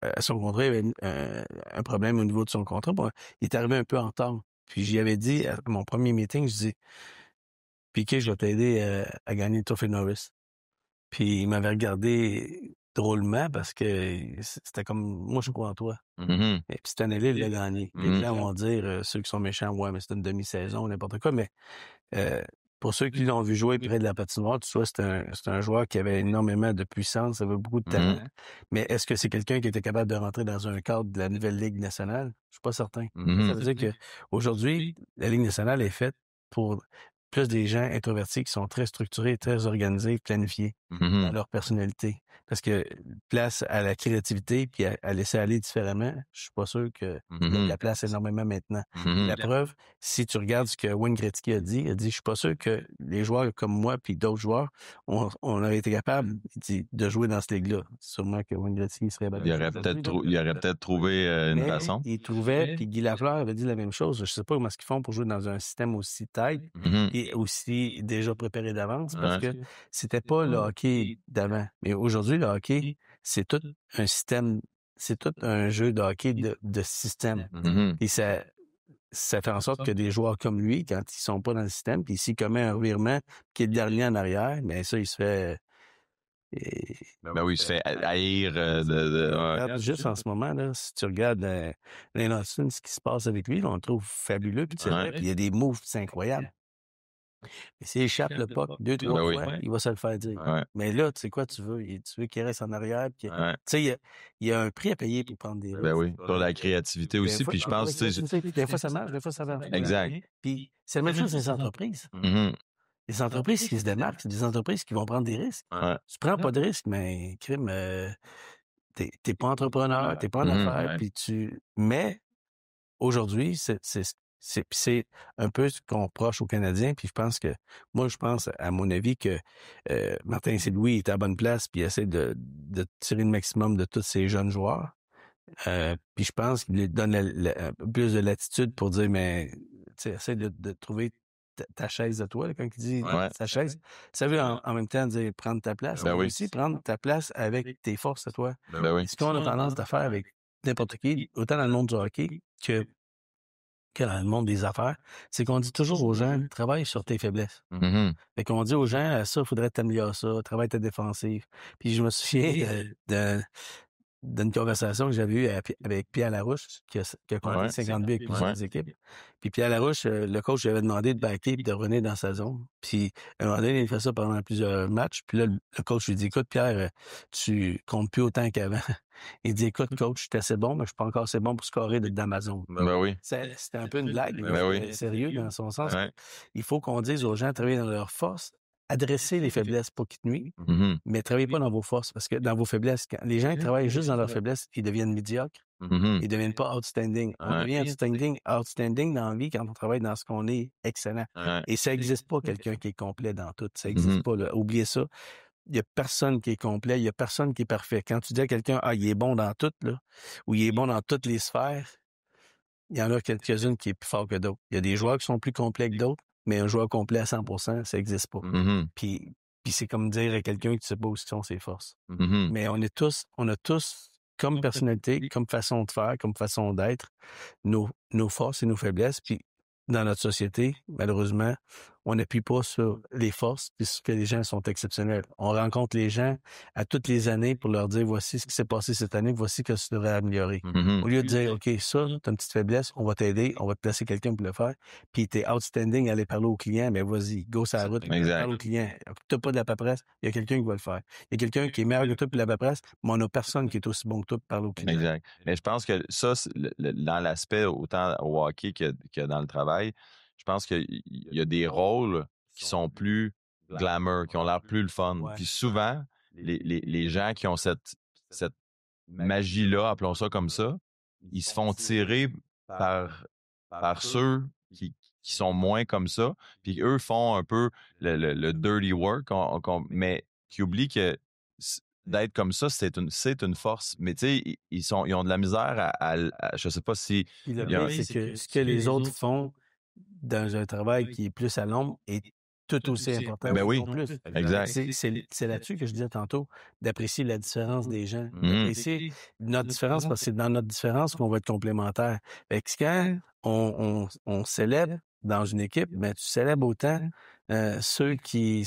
à son contrat, il y avait un problème au niveau de son contrat. Bon, il est arrivé un peu en retard. Puis j'y avais dit, à mon premier meeting, je dis, Piqué, je vais t'aider à gagner le Trophée Norris. Puis il m'avait regardé drôlement parce que c'était comme, moi, je crois en toi. Et puis cette année-là, il l'a gagné. Les gens vont dire, ceux qui sont méchants, ouais, mais c'est une demi-saison, n'importe quoi. Mais pour ceux qui l'ont vu jouer près de la patinoire, tu vois, c'est un joueur qui avait énormément de puissance, avait beaucoup de talent. Mais est-ce que c'est quelqu'un qui était capable de rentrer dans un cadre de la nouvelle Ligue nationale? Je suis pas certain. Ça veut dire qu'aujourd'hui, la Ligue nationale est faite pour plus des gens introvertis qui sont très structurés, très organisés, planifiés dans leur personnalité. Parce que place à la créativité puis à laisser aller différemment, je suis pas sûr que la place énormément maintenant. La preuve, si tu regardes ce que Wayne Gretzky a dit, je suis pas sûr que les joueurs comme moi puis d'autres joueurs, on aurait été capable de jouer dans cette ligue-là. Sûrement que Wayne Gretzky serait battu. Il aurait peut-être trouvé une façon. Il trouvait, puis Guy Lafleur avait dit la même chose. Je sais pas comment ils font pour jouer dans un système aussi tight et aussi déjà préparé d'avance parce que c'était pas le hockey d'avant. Mais aujourd'hui, le hockey, c'est tout un système, c'est tout un jeu de hockey de système. Et ça fait en sorte que des joueurs comme lui, quand ils sont pas dans le système, puis s'il commet un revirement qui est le dernier en arrière, bien ça, il se fait... oui, il se fait haïr. Juste en ce moment, là, si tu regardes Lane Austin, ce qui se passe avec lui, là, on le trouve fabuleux, puis il y a des moves, c'est incroyable. Mais s'il échappe le puck 2-3 fois, il va se le faire dire. Mais là, tu sais quoi, tu veux qu'il reste en arrière. Tu sais, il y a un prix à payer pour prendre des risques. Ben oui, pour la créativité aussi. Puis je pense, des fois ça marche, des fois ça marche. Exact. Puis c'est la même chose dans les entreprises. Les entreprises qui se démarquent, c'est des entreprises qui vont prendre des risques. Ouais. Tu prends pas de risques, mais crime, t'es pas entrepreneur, t'es pas en affaires, puis mais aujourd'hui, c'est un peu ce qu'on reproche aux Canadiens, puis je pense, à mon avis, que Martin Saint-Louis est à la bonne place, puis il essaie de tirer le maximum de tous ces jeunes joueurs. Puis je pense qu'il lui donne un peu plus de latitude pour dire, mais tu sais, essaie de trouver ta chaise de toi, là, quand il dit ta chaise. Ça veut en même temps dire prendre ta place, mais aussi prendre ta place avec tes forces à toi. Ce qu'on a tendance à faire avec n'importe qui, autant dans le monde du hockey que dans le monde des affaires, c'est qu'on dit toujours aux gens, travaille sur tes faiblesses. Fait qu'on dit aux gens, ça, il faudrait t'améliorer ça, travaille ta défensive. Puis je me souviens d'une conversation que j'avais eue avec Pierre Larouche, qui a compté 50 buts avec plusieurs équipes. Puis Pierre Larouche, le coach lui avait demandé de backer et de revenir dans sa zone. Puis à un moment donné, il fait ça pendant plusieurs matchs. Puis là, le coach lui dit, écoute, Pierre, tu comptes plus autant qu'avant. Il dit, écoute, coach, je suis assez bon, mais je suis pas encore assez bon pour scorer dans ma zone. C'était un peu une blague, mais sérieux dans son sens. Il faut qu'on dise aux gens de travailler dans leurs forces, adresser les faiblesses pour qu'ils te nuisent, mais travaillez pas dans vos forces, parce que dans vos faiblesses, quand les gens travaillent juste dans leurs faiblesses, ils deviennent médiocres, ils deviennent pas outstanding. On devient outstanding dans la vie quand on travaille dans ce qu'on est excellent. Et ça existe pas quelqu'un qui est complet dans tout, ça existe pas, là. Oubliez ça. Il y a personne qui est complet, il y a personne qui est parfait. Quand tu dis à quelqu'un, il est bon dans tout, là, ou il est bon dans toutes les sphères, il y en a quelques-unes qui est plus fort que d'autres. Il y a des joueurs qui sont plus complets que d'autres, mais un joueur complet à 100%, ça existe pas. Puis c'est comme dire à quelqu'un que tu sais pas où sont ses forces. Mais on a tous, comme personnalité, comme façon de faire, comme façon d'être, nos forces et nos faiblesses. Puis dans notre société, malheureusement, on n'appuie pas sur les forces puisque les gens sont exceptionnels. On rencontre les gens à toutes les années pour leur dire, voici ce qui s'est passé cette année, voici ce que tu devrais améliorer. Au lieu de dire, OK, ça, t'as une petite faiblesse, on va t'aider, on va te placer quelqu'un pour le faire, puis t'es outstanding à aller parler au client, mais vas-y, go sur la route, parle au client. T'as pas de la paperasse, il y a quelqu'un qui va le faire. Il y a quelqu'un qui est meilleur que toi pour la paperasse, mais on n'a personne qui est aussi bon que toi pour parler au client. Exact. Mais je pense que ça, dans l'aspect autant au hockey que dans le travail, je pense qu'il y a des rôles qui sont plus glamour, qui ont l'air plus le fun. Puis souvent, les gens qui ont cette magie-là, appelons ça comme ça, ils se font tirer par ceux qui sont moins comme ça, puis eux font un peu le dirty work, mais qui oublient que d'être comme ça, c'est une force. Mais tu sais, ils ont de la misère à je sais pas si... Puis le pire, c'est que ce que les autres font dans un travail qui est plus à l'ombre est tout aussi important. Ben oui, plus. exact. C'est là-dessus que je disais tantôt, d'apprécier la différence des gens. D'apprécier notre différence, parce que c'est dans notre différence qu'on va être complémentaires. Fait que quand on célèbre dans une équipe, ben tu célèbres autant ceux qui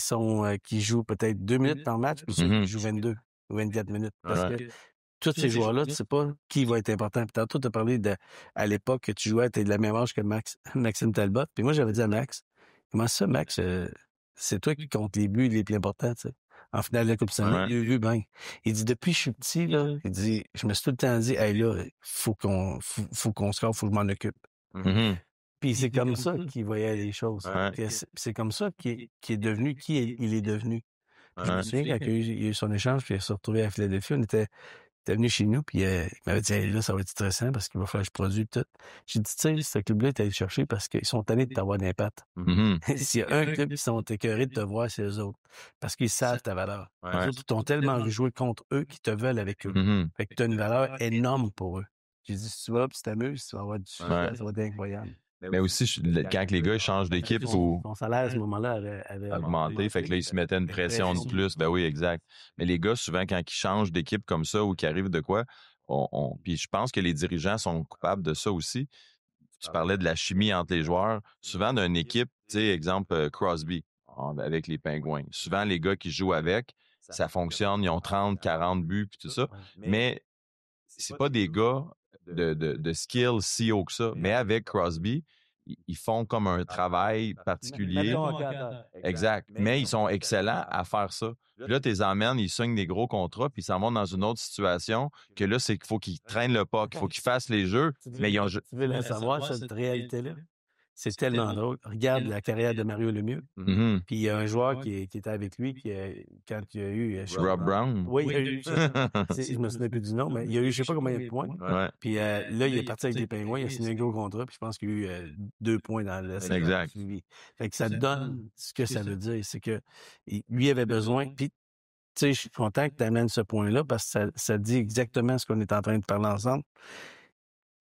jouent peut-être 2 minutes par match, puis ceux qui jouent 22 ou 24 minutes. Parce que tous ces joueurs-là, tu sais pas qui va être important. Puis tantôt, tu as parlé à l'époque que tu jouais, tu es de la même âge que Maxime Talbot. Puis moi, j'avais dit à Max, comment ça, Max, c'est toi qui comptes les buts les plus importants, tu sais. En finale de la Coupe Stanley, il a vu bien. Il dit, depuis que je suis petit, là, il dit, je me suis tout le temps dit, hey, là, faut qu'on score, faut que je m'en occupe. Puis c'est comme ça qu'il voyait les choses. C'est comme ça qu'il est devenu qui il est devenu. Je me souviens quand il a eu son échange, puis il s'est retrouvé à Philadelphie, il était venu chez nous, puis il m'avait dit, hey, là, ça va être stressant parce qu'il va falloir que je produise tout. J'ai dit, tu sais, ce club-là est allé chercher parce qu'ils sont tannés de t'avoir d'impact. S'il y a un club qui sont écœurés de te voir, c'est eux autres. Parce qu'ils savent ta valeur. Les autres, ils t'ont tellement joué contre eux qu'ils te veulent avec eux. Fait que tu as une valeur énorme pour eux. J'ai dit, si tu vas là, puis tu t'amuses, tu vas avoir du succès, ça va être incroyable. Mais aussi, quand les gars ils changent d'équipe ou... Son salaire, à ce moment-là, avait augmenté. Fait que là, ils se mettaient une pression de plus. Ben oui, exact. Mais les gars, souvent, quand ils changent d'équipe comme ça ou qu'ils arrivent de quoi, puis je pense que les dirigeants sont coupables de ça aussi. Tu parlais de la chimie entre les joueurs. Souvent, d'une équipe, tu sais, exemple, Crosby avec les Pingouins. Souvent, les gars qui jouent avec, ça fonctionne. Ils ont 30, 40 buts puis tout ça. Mais c'est pas des gars de skill si haut que ça. Mais avec Crosby, ils font comme un travail particulier. Exact. Mais ils sont excellents à faire ça. Puis là, tu les emmènes, ils signent des gros contrats, puis ils s'en vont dans une autre situation que là, c'est qu'il faut qu'ils traînent le pas, qu'il faut qu'ils fassent les jeux. Mais ils ont... Tu veux la savoir, cette réalité-là? c'est tellement drôle. Regarde la carrière de Mario Lemieux. Mm-hmm. Puis il y a un joueur qui était avec lui quand il y a eu... Rob Brown. Oui, il y a eu... je me souviens plus du nom, mais il y a eu je sais pas combien de points. Ouais. Puis là, il est parti avec les Pingouins, il a signé un gros contrat, puis je pense qu'il y a eu 2 points dans le saison. Exact. Fait que ça donne ce que ça veut dire. C'est que lui avait besoin... Puis, tu sais, je suis content que tu amènes ce point-là parce que ça dit exactement ce qu'on est en train de parler ensemble.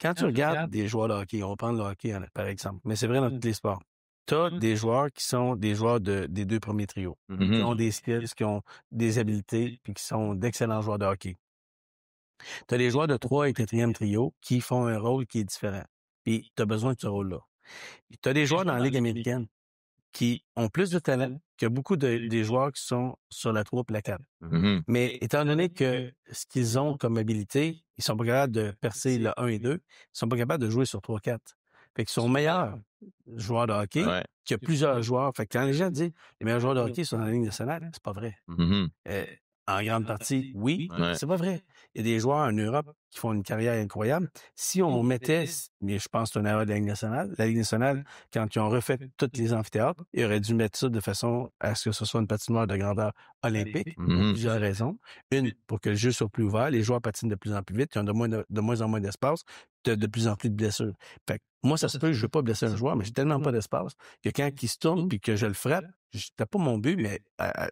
Quand tu regardes des joueurs de hockey, on va prendre le hockey par exemple, mais c'est vrai dans tous les sports. Tu as des joueurs qui sont des joueurs des 2 premiers trios, qui ont des skills, qui ont des habiletés, puis qui sont d'excellents joueurs de hockey. Tu as des joueurs de 3 et 4e trio qui font un rôle qui est différent. Puis tu as besoin de ce rôle-là. Tu as des joueurs dans la Ligue américaine qui ont plus de talent que beaucoup des joueurs qui sont sur la 3 et la 4. Mm-hmm. Mais étant donné que ce qu'ils ont comme habilité, ils sont pas capables de percer le 1 et 2, ils sont pas capables de jouer sur 3-4. Fait qu'ils sont meilleurs joueurs de hockey qu'il y a plusieurs joueurs. Fait que quand les gens disent les meilleurs joueurs de hockey sont dans la Ligue nationale, c'est pas vrai. Mm-hmm. En grande partie, oui, c'est pas vrai. Il y a des joueurs en Europe qui font une carrière incroyable. Si on mettait, mais je pense que c'est une erreur de la Ligue nationale, quand ils ont refait tous les amphithéâtres, ils auraient dû mettre ça de façon à ce que ce soit une patinoire de grandeur olympique, pour plusieurs raisons. Une, pour que le jeu soit plus ouvert, les joueurs patinent de plus en plus vite, ils ont de moins en moins d'espace, de plus en plus de blessures. Fait que moi, ça se peut, je veux pas blesser un joueur, mais j'ai tellement pas d'espace que quand il se tourne puis que je le frappe, c'était pas mon but, mais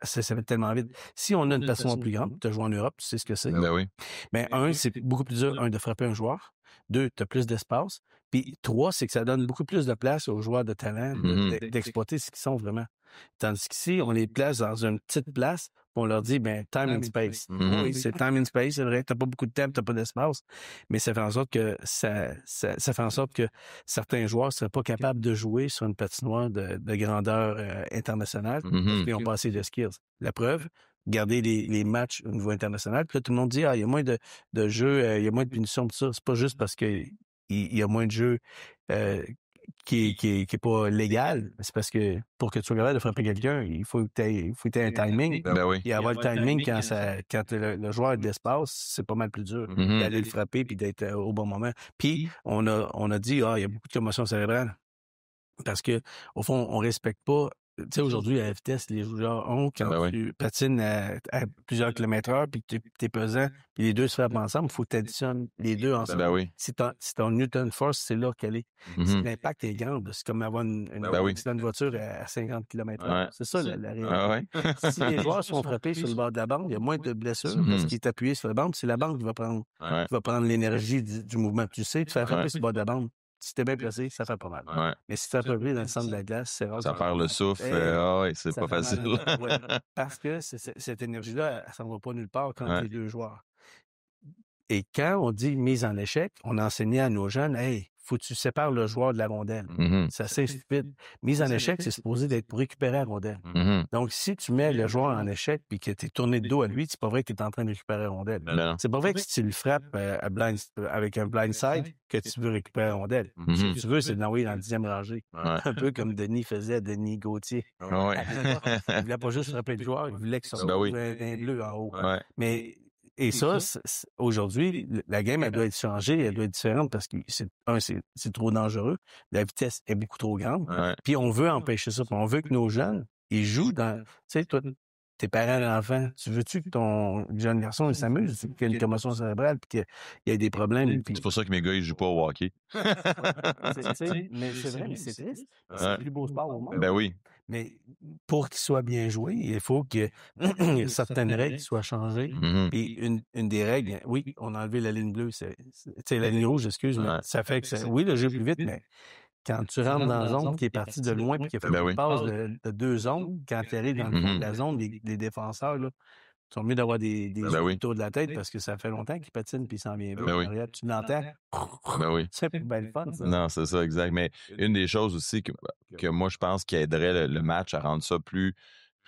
ça va tellement vite. Si on a une patinoire plus grande, tu as joué en Europe, tu sais ce que c'est. Ben oui. Mais c'est beaucoup plus dur, de frapper un joueur. 2, tu as plus d'espace. Puis 3, c'est que ça donne beaucoup plus de place aux joueurs de talent d'exploiter ce qu'ils sont vraiment. Tandis qu'ici, on les place dans une petite place, puis on leur dit, time and space. Oui, c'est time and space, c'est vrai, t'as pas beaucoup de temps, t'as pas d'espace, mais ça fait en sorte que ça fait en sorte que certains joueurs seraient pas capables de jouer sur une patinoire de grandeur internationale parce qu'ils n'ont pas assez de skills. La preuve, regardez les matchs au niveau international, puis là, tout le monde dit, il y a moins de jeux, il y a moins de punitions, tout ça. C'est pas juste parce que il y a moins de jeux qui est pas légal, c'est parce que pour que tu sois capable de frapper quelqu'un, il faut que tu aies un timing. Ben oui. Et avoir le timing quand le joueur a de l'espace, c'est pas mal plus dur d'aller le frapper puis d'être au bon moment. Puis on a dit il y a beaucoup de commotion cérébrale parce que au fond on respecte pas. Tu sais, aujourd'hui, à la vitesse, les joueurs ont, quand tu patines à plusieurs kilomètres heure, puis que t'es pesant, puis les deux se frappent ensemble, il faut que tu additionnes les deux ensemble. Ben oui. Si ton Newton Force, c'est là qu'elle est. Si l'impact est grand, c'est comme avoir une voiture à 50 km heure. C'est ça, la réalité. Si les joueurs sont frappés sur le bord de la bande, il y a moins de blessures parce qu'il est appuyé sur la bande. C'est la bande qui va prendre l'énergie du mouvement. Tu sais, tu fais frapper sur le bord de la bande. Si t'es bien placé, ça fait pas mal. Mais si t'es frappé dans le centre de la glace, c'est rare. Ça perd le souffle. C'est pas facile. Parce que cette énergie-là, elle s'en va pas nulle part quand les deux joueurs. Et quand on dit mise en échec, on enseignait à nos jeunes, faut que tu sépares le joueur de la rondelle. C'est assez stupide. Mise en échec, c'est supposé d'être pour récupérer la rondelle. Donc, si tu mets le joueur en échec puis que tu es tourné de dos à lui, c'est pas vrai que tu es en train de récupérer la rondelle. C'est pas vrai que si tu le frappes avec un blindside que tu veux récupérer la rondelle. Ce que tu veux, c'est de l'envoyer dans la 10e rangée. Un peu comme Denis faisait à Denis Gauthier. Il voulait pas juste frapper le joueur, il voulait que ça soit un bleu en haut. Mais et ça, aujourd'hui, la game, elle doit être changée, elle doit être différente parce que c'est trop dangereux. La vitesse est beaucoup trop grande. Puis on veut empêcher ça. Puis on veut que nos jeunes, ils jouent dans... Tu sais, toi, tes parents d'enfants, tu veux-tu que ton jeune garçon, il s'amuse, qu'il y ait une commotion cérébrale puis qu'il y ait des problèmes? C'est pour ça que mes gars, ils jouent pas au hockey. Mais c'est vrai, mais c'est triste. C'est le plus beau sport au monde. Ben oui. Mais pour qu'il soit bien joué, il faut que certaines règles soient changées. Et une des règles, oui, on a enlevé la ligne bleue, c'est la ligne rouge, excuse, mais ça fait que oui, le jeu plus vite, mais quand tu rentres dans la zone qui est parti de loin puis qui a fait une passe de 2 zones, quand tu arrives dans le fond de la zone, les défenseurs, là, sont mieux d'avoir des autour de la tête parce que ça fait longtemps qu'ils patinent puis il s'en vient vite. Tu l'entends. C'est pas le fun, ça. Non, c'est ça, exact. Mais une des choses aussi que moi, je pense qui aiderait le match à rendre ça plus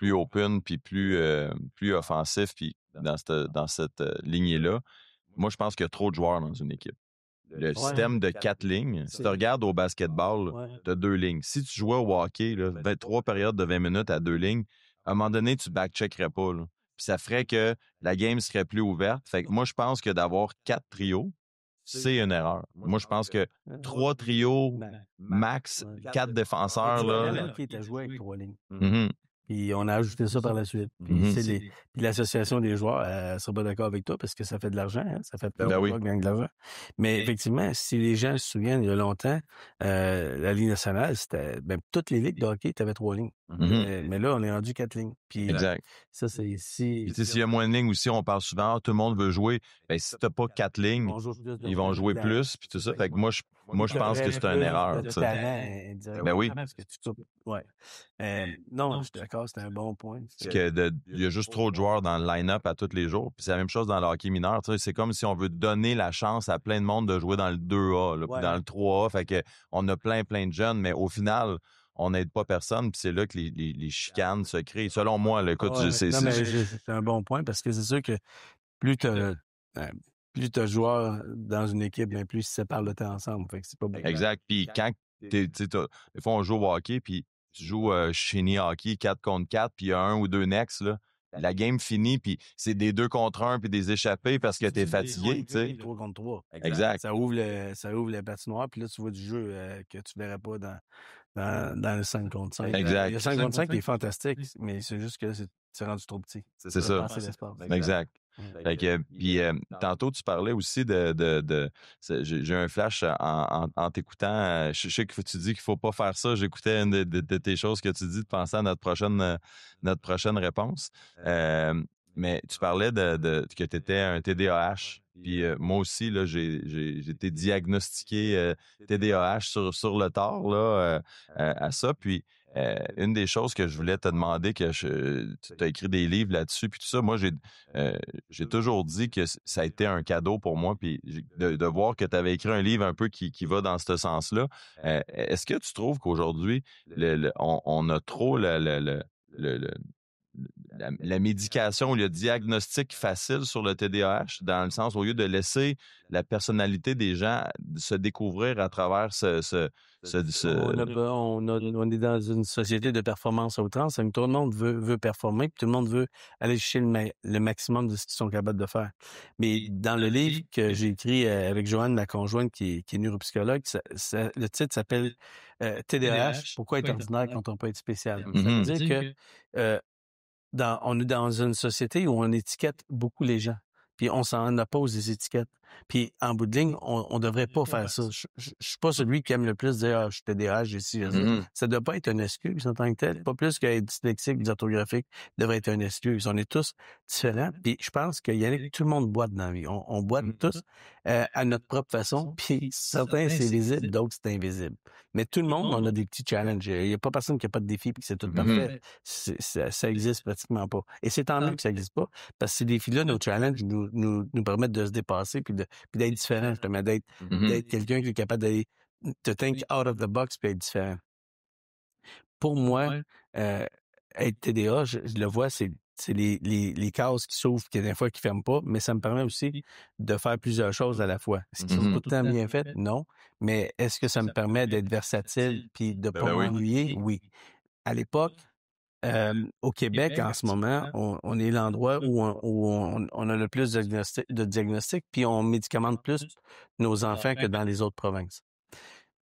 open puis plus offensif puis dans cette lignée-là, moi, je pense qu'il y a trop de joueurs dans une équipe. Le système de 4 lignes, si tu regardes au basketball, tu as 2 lignes. Si tu jouais au hockey, 3 périodes de 20 minutes à 2 lignes, à un moment donné, tu back-checkerais pas. Puis ça ferait que la game serait plus ouverte. Fait que moi, je pense que d'avoir 4 trios, c'est une erreur. Moi, je pense que 3 trios, max, 4 défenseurs, là. Le hockey était joué avec 3 lignes. Mhm. Puis on a ajouté ça par la suite. Puis, puis l'association des joueurs, elle sera pas d'accord avec toi parce que ça fait de l'argent, hein? Ça fait peur aux joueurs qui gagnent de l'argent. Mais effectivement, si les gens se souviennent, il y a longtemps, la Ligue nationale, c'était toutes les ligues de hockey, tu avais 3 lignes. Mais là, on est rendu 4 lignes. Puis exact. ça, c'est ici. Puis s'il y a moins de lignes aussi, on parle souvent, tout le monde veut jouer. Ben, si t'as pas 4 lignes, ils vont jouer plus, puis tout ça. Fait que moi, je pense que c'est une erreur. Ben oui. Parce que tu coupes. Ouais. Non, je suis d'accord, c'est un bon point. Il y a juste trop de joueurs dans le line-up à tous les jours. Puis c'est la même chose dans le hockey mineur. C'est comme si on veut donner la chance à plein de monde de jouer dans le 2A, là, puis dans le 3A. Fait que on a plein de jeunes, mais au final, on n'aide pas personne. Puis c'est là que les chicanes se créent. Selon moi, là, écoute, c'est un bon point parce que c'est sûr que plus tu as joueurs dans une équipe, bien plus ils se séparent le temps ensemble. Fait que c'est pas bon. Exact. Puis quand des fois, on joue au hockey, puis tu joues shinny hockey 4 contre 4, puis il y a 1 ou 2 next, là. La game finit, puis c'est des 2 contre 1, puis des échappés parce que t'es fatigué, tu sais. 3 contre 3. Exact. Ça ouvre les patinoires, puis là, tu vois du jeu que tu verrais pas dans le 5 contre 5. Exact. Le 5 contre 5 est fantastique, mais c'est juste que c'est rendu trop petit. C'est ça. Exact. Fait que, puis tantôt, tu parlais aussi j'ai un flash en t'écoutant. Je sais que tu dis qu'il faut pas faire ça. J'écoutais une de tes choses que tu dis de penser à notre prochaine réponse. Mais tu parlais que tu étais un TDAH. Puis moi aussi, là, j'ai été diagnostiqué TDAH sur le tard là, à ça. Puis une des choses que je voulais te demander, tu as écrit des livres là-dessus, puis tout ça, moi, j'ai toujours dit que ça a été un cadeau pour moi, puis de voir que tu avais écrit un livre un peu qui va dans ce sens-là. Est-ce que tu trouves qu'aujourd'hui, on a trop la médication ou le diagnostic facile sur le TDAH, dans le sens, au lieu de laisser la personnalité des gens se découvrir à travers On est dans une société de performance à outrance. Tout le monde veut performer, puis tout le monde veut aller chercher le maximum de ce qu'ils sont capables de faire. Mais dans le livre que j'ai écrit avec Joanne, ma conjointe, qui est neuropsychologue, le titre s'appelle TDAH, pourquoi être ordinaire quand on peut être spécial? Ça veut dire que on est dans une société où on étiquette beaucoup les gens. Puis on s'en oppose des étiquettes. Puis en bout de ligne, on devrait pas faire ça. Je suis pas celui qui aime le plus dire je suis TDAH, j'ai ci, j'ai ça. Ça doit pas être une excuse en tant que tel. Pas plus qu'être dyslexique, dysorthographique, devrait être une excuse. On est tous différents. Puis je pense qu'il y a tout le monde boite dans la vie. On boite tous à notre propre façon. Puis certains c'est visible, d'autres c'est invisible. Mais tout le monde, on a des petits challenges. Il y a pas personne qui a pas de défi puis que c'est tout parfait. Ça existe pratiquement pas. Et c'est tant mieux que ça existe pas parce que ces défis-là, nos challenges nous permettent de se dépasser puis d'être différent, justement, d'être quelqu'un qui est capable d'aller to think out of the box puis être différent. Pour moi, être TDA, je le vois, c'est les cases qui s'ouvrent, qui des fois qui ferment pas, mais ça me permet aussi de faire plusieurs choses à la fois. Est-ce qu'ils sont tout le temps bien faites? Non. Mais est-ce que ça me permet d'être versatile puis de pas m'ennuyer? Oui. À l'époque, au Québec, en ce moment, on est l'endroit où on a le plus de diagnostics, puis on médicamente plus nos enfants que dans les autres provinces.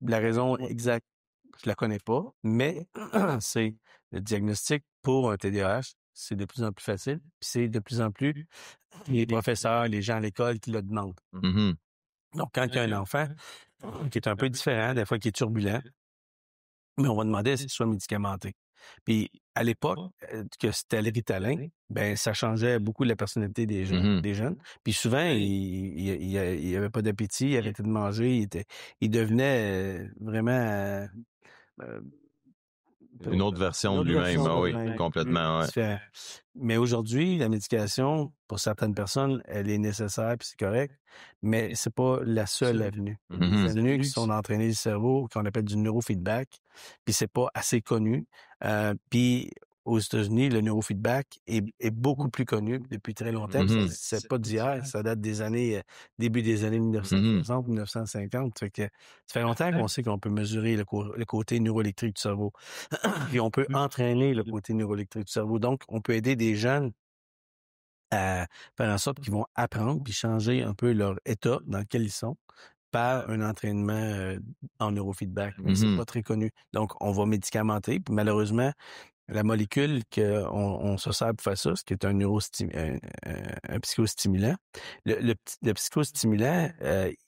La raison exacte, je la connais pas, mais c'est le diagnostic pour un TDAH, c'est de plus en plus facile, puis c'est de plus en plus les professeurs, les gens à l'école qui le demandent. Donc, quand il y a un enfant qui est un peu différent, des fois qui est turbulent, mais on va demander à ce qu'il soit médicamenté. Puis à l'époque, que c'était le Ritalin, ben ça changeait beaucoup la personnalité des jeunes. Puis souvent, il avait pas d'appétit, il arrêtait de manger, il devenait vraiment une autre version de lui-même, oui, complètement. Ouais. Mais aujourd'hui, la médication, pour certaines personnes, elle est nécessaire puis c'est correct, mais c'est pas la seule avenue. Il y a des avenues qui sont d'entraîner le cerveau, qu'on appelle du neurofeedback, puis c'est pas assez connu. Puis aux États-Unis, le neurofeedback est beaucoup plus connu depuis très longtemps. C'est pas d'hier, ça date des années, début des années 1960, 1950. Ça fait longtemps qu'on sait qu'on peut mesurer le côté neuroélectrique du cerveau. Puis on peut entraîner le côté neuroélectrique du cerveau. Donc, on peut aider des jeunes à faire en sorte qu'ils vont apprendre puis changer un peu leur état dans lequel ils sont par un entraînement en neurofeedback. Mais c'est pas très connu. Donc, on va médicamenter. Puis malheureusement, la molécule qu'on se sert pour faire ça, ce qui est un psychostimulant, le psychostimulant,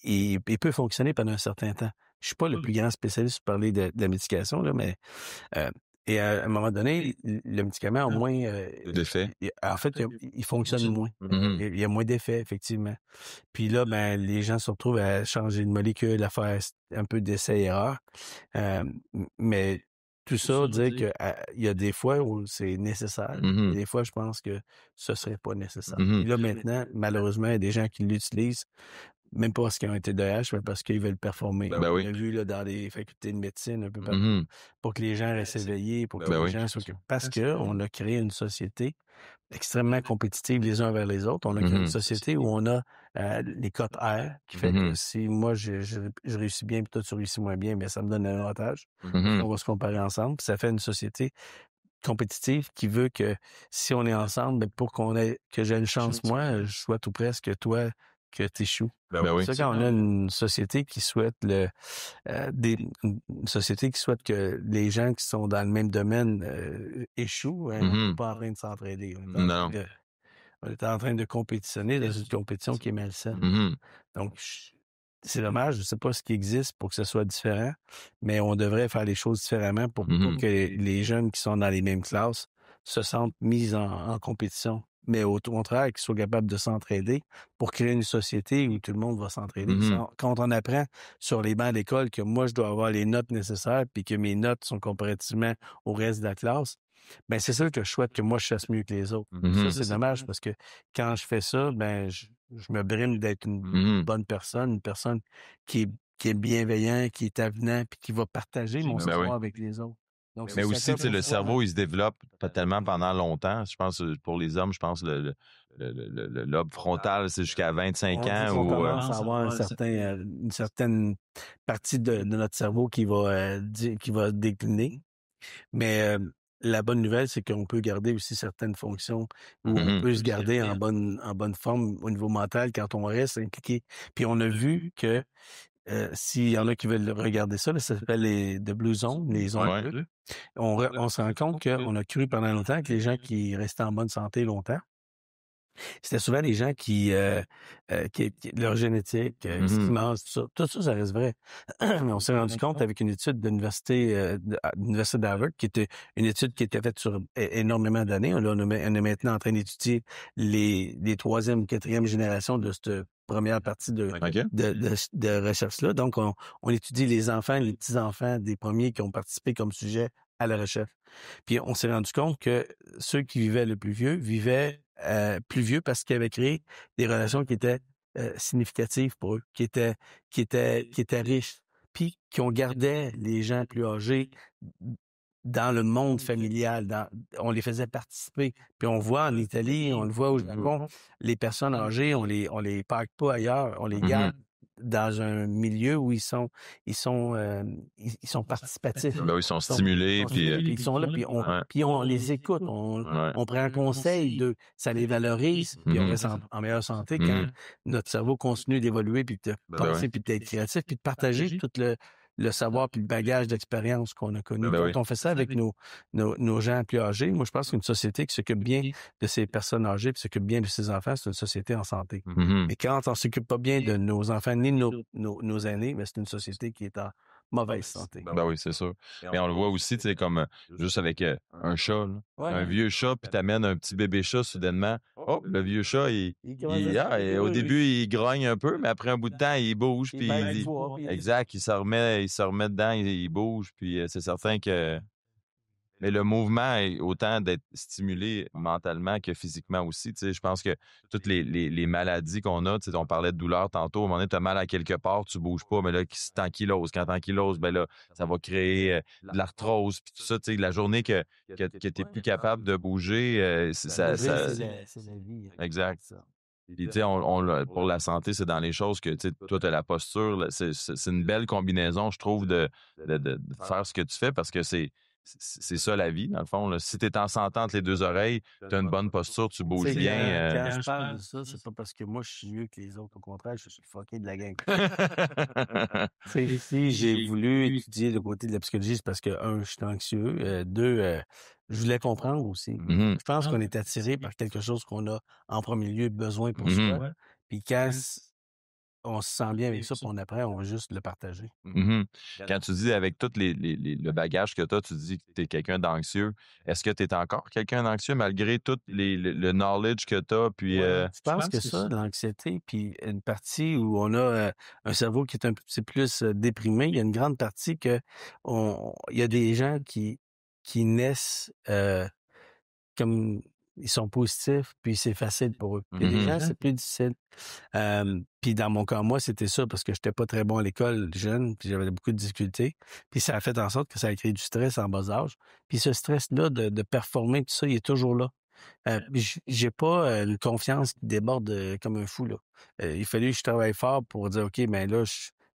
il peut fonctionner pendant un certain temps. Je suis pas le plus grand spécialiste pour parler de la médication, là, mais et à un moment donné, le médicament a moins d'effet. En fait, il fonctionne moins. Il y a moins d'effets, effectivement. Puis là, ben, les gens se retrouvent à changer de molécule, à faire un peu d'essais-erreurs. Mais tout ça, dire que il y a des fois où c'est nécessaire. Et des fois, je pense que ce serait pas nécessaire. Puis là, maintenant, malheureusement, il y a des gens qui l'utilisent, même pas parce qu'ils ont été TDAH, mais parce qu'ils veulent performer. Ben On oui. l'a vu là, dans les facultés de médecine un peu partout, pour que les gens restent éveillés, pour que les gens soient... Parce qu'on a créé une société extrêmement compétitive les uns vers les autres. On a créé une société où on a les cotes R, qui fait que si moi, je réussis bien, puis toi, tu réussis moins bien, bien, ça me donne un avantage. On va se comparer ensemble. Puis ça fait une société compétitive qui veut que si on est ensemble, ben, pour que j'ai une chance, moi, je sois tout presque que toi, que t'échoues. Oui. C'est ça, quand on a une société qui souhaite une société qui souhaite que les gens qui sont dans le même domaine échouent, on n'est pas en train de s'entraider. On est en train de compétitionner dans une compétition qui est malsaine. Donc, c'est dommage, je ne sais pas ce qui existe pour que ce soit différent, mais on devrait faire les choses différemment pour pas que les jeunes qui sont dans les mêmes classes se sentent mis en compétition. Mais au contraire, qu'ils soient capables de s'entraider pour créer une société où tout le monde va s'entraider. Quand on apprend sur les bancs d'école que moi, je dois avoir les notes nécessaires puis que mes notes sont comparativement au reste de la classe, ben c'est sûr que je souhaite que moi, je fasse mieux que les autres. Ça, c'est dommage parce que quand je fais ça, ben je me brime d'être une bonne personne, une personne qui est bienveillant, qui est avenant puis qui va partager mon savoir avec les autres. Donc, mais aussi, tu sais, le cerveau, il se développe tellement pendant longtemps. Je pense, pour les hommes, je pense le lobe frontal, c'est jusqu'à 25 ans. On commence à avoir une certaine partie de notre cerveau qui va décliner. Mais la bonne nouvelle, c'est qu'on peut garder aussi certaines fonctions où on peut se garder en bonne forme au niveau mental quand on reste impliqué. Puis on a vu que s'il y en a qui veulent regarder ça, là, ça s'appelle les Blue Zones, les zones bleues. On se rend compte qu'on a cru pendant longtemps que les gens qui restaient en bonne santé longtemps, c'était souvent des gens qui leur génétique, ce qu'ils mangent, tout ça, ça reste vrai. Mais on s'est rendu compte avec une étude de l'université d'Harvard, qui était une étude qui était faite sur énormément d'années. On est maintenant en train d'étudier les troisième, quatrième générations de cette première partie de recherche-là. Donc, on étudie les enfants, les petits-enfants des premiers qui ont participé comme sujet à la recherche. Puis on s'est rendu compte que ceux qui vivaient le plus vieux vivaient plus vieux parce qu'ils avaient créé des relations qui étaient significatives pour eux, qui étaient riches, puis qui ont gardé les gens plus âgés dans le monde familial. On les faisait participer. Puis on voit en Italie, on le voit au Japon, les personnes âgées, on les parque pas ailleurs, on les garde dans un milieu où ils sont participatifs. Ben oui, ils sont stimulés. Puis ils sont là, puis on les écoute, on prend conseil d'eux. Ça les valorise, puis on reste en meilleure santé quand notre cerveau continue d'évoluer, puis de penser, puis d'être créatif, puis de partager tout le savoir puis le bagage d'expérience qu'on a connu. Quand on fait ça avec nos gens plus âgés, moi, je pense qu'une société qui s'occupe bien de ses personnes âgées puis s'occupe bien de ses enfants, c'est une société en santé. Mais quand on s'occupe pas bien de nos enfants ni de nos aînés, mais c'est une société qui est en mauvaise santé. Ben oui, c'est sûr. Mais on le voit aussi, tu sais, comme juste avec un chat, là. Un vieux chat, puis t'amènes un petit bébé chat soudainement. Oh, le vieux chat, au début, il grogne un peu, mais après un bout de temps, il bouge, puis exact, il se remet dedans, il bouge, puis c'est certain que... Mais le mouvement est autant d'être stimulé mentalement que physiquement aussi. Tu sais, je pense que toutes les maladies qu'on a, tu sais, on parlait de douleur tantôt, à un moment donné, tu as mal à quelque part, tu bouges pas, mais là, t'ankyloses. Quand t'ankyloses, ben là, ça va créer de l'arthrose, puis tout ça. Tu sais, la journée que t'es plus capable de bouger, c'est la vie. Exact. Puis, tu sais, pour la santé, c'est dans les choses que, tu sais, toi, tu as la posture. Là, c'est une belle combinaison, je trouve, de faire ce que tu fais parce que c'est c'est ça la vie, dans le fond. Là. Si tu es en santé entre les deux oreilles, tu as une bonne posture, tu bouges bien. Quand je parle de ça, c'est pas parce que moi, je suis mieux que les autres. Au contraire, je suis le fucké de la gang. Si j'ai voulu étudier le côté de la psychologie, c'est parce que, je suis anxieux. Deux, je voulais comprendre aussi. Je pense qu'on est attiré par quelque chose qu'on a en premier lieu besoin pour soi. Puis quand on se sent bien avec ça, puis on apprend, on veut juste le partager. Quand tu dis avec tout le bagage que tu as, tu dis que tu es quelqu'un d'anxieux. Est-ce que tu es encore quelqu'un d'anxieux malgré tout le knowledge que tu as? Puis, je pense que ça, l'anxiété, puis une partie où on a un cerveau qui est un petit peu plus déprimé, il y a une grande partie que il y a des gens qui naissent comme ils sont positifs, puis c'est facile pour eux. Il y a des gens, c'est plus difficile. Puis dans mon cas, moi, c'était ça parce que j'étais pas très bon à l'école jeune, puis j'avais beaucoup de difficultés. Puis ça a fait en sorte que ça a créé du stress en bas âge. Puis ce stress-là de performer, tout ça, il est toujours là. J'ai pas une confiance qui déborde comme un fou, là. Il fallait que je travaille fort pour dire, OK, ben là,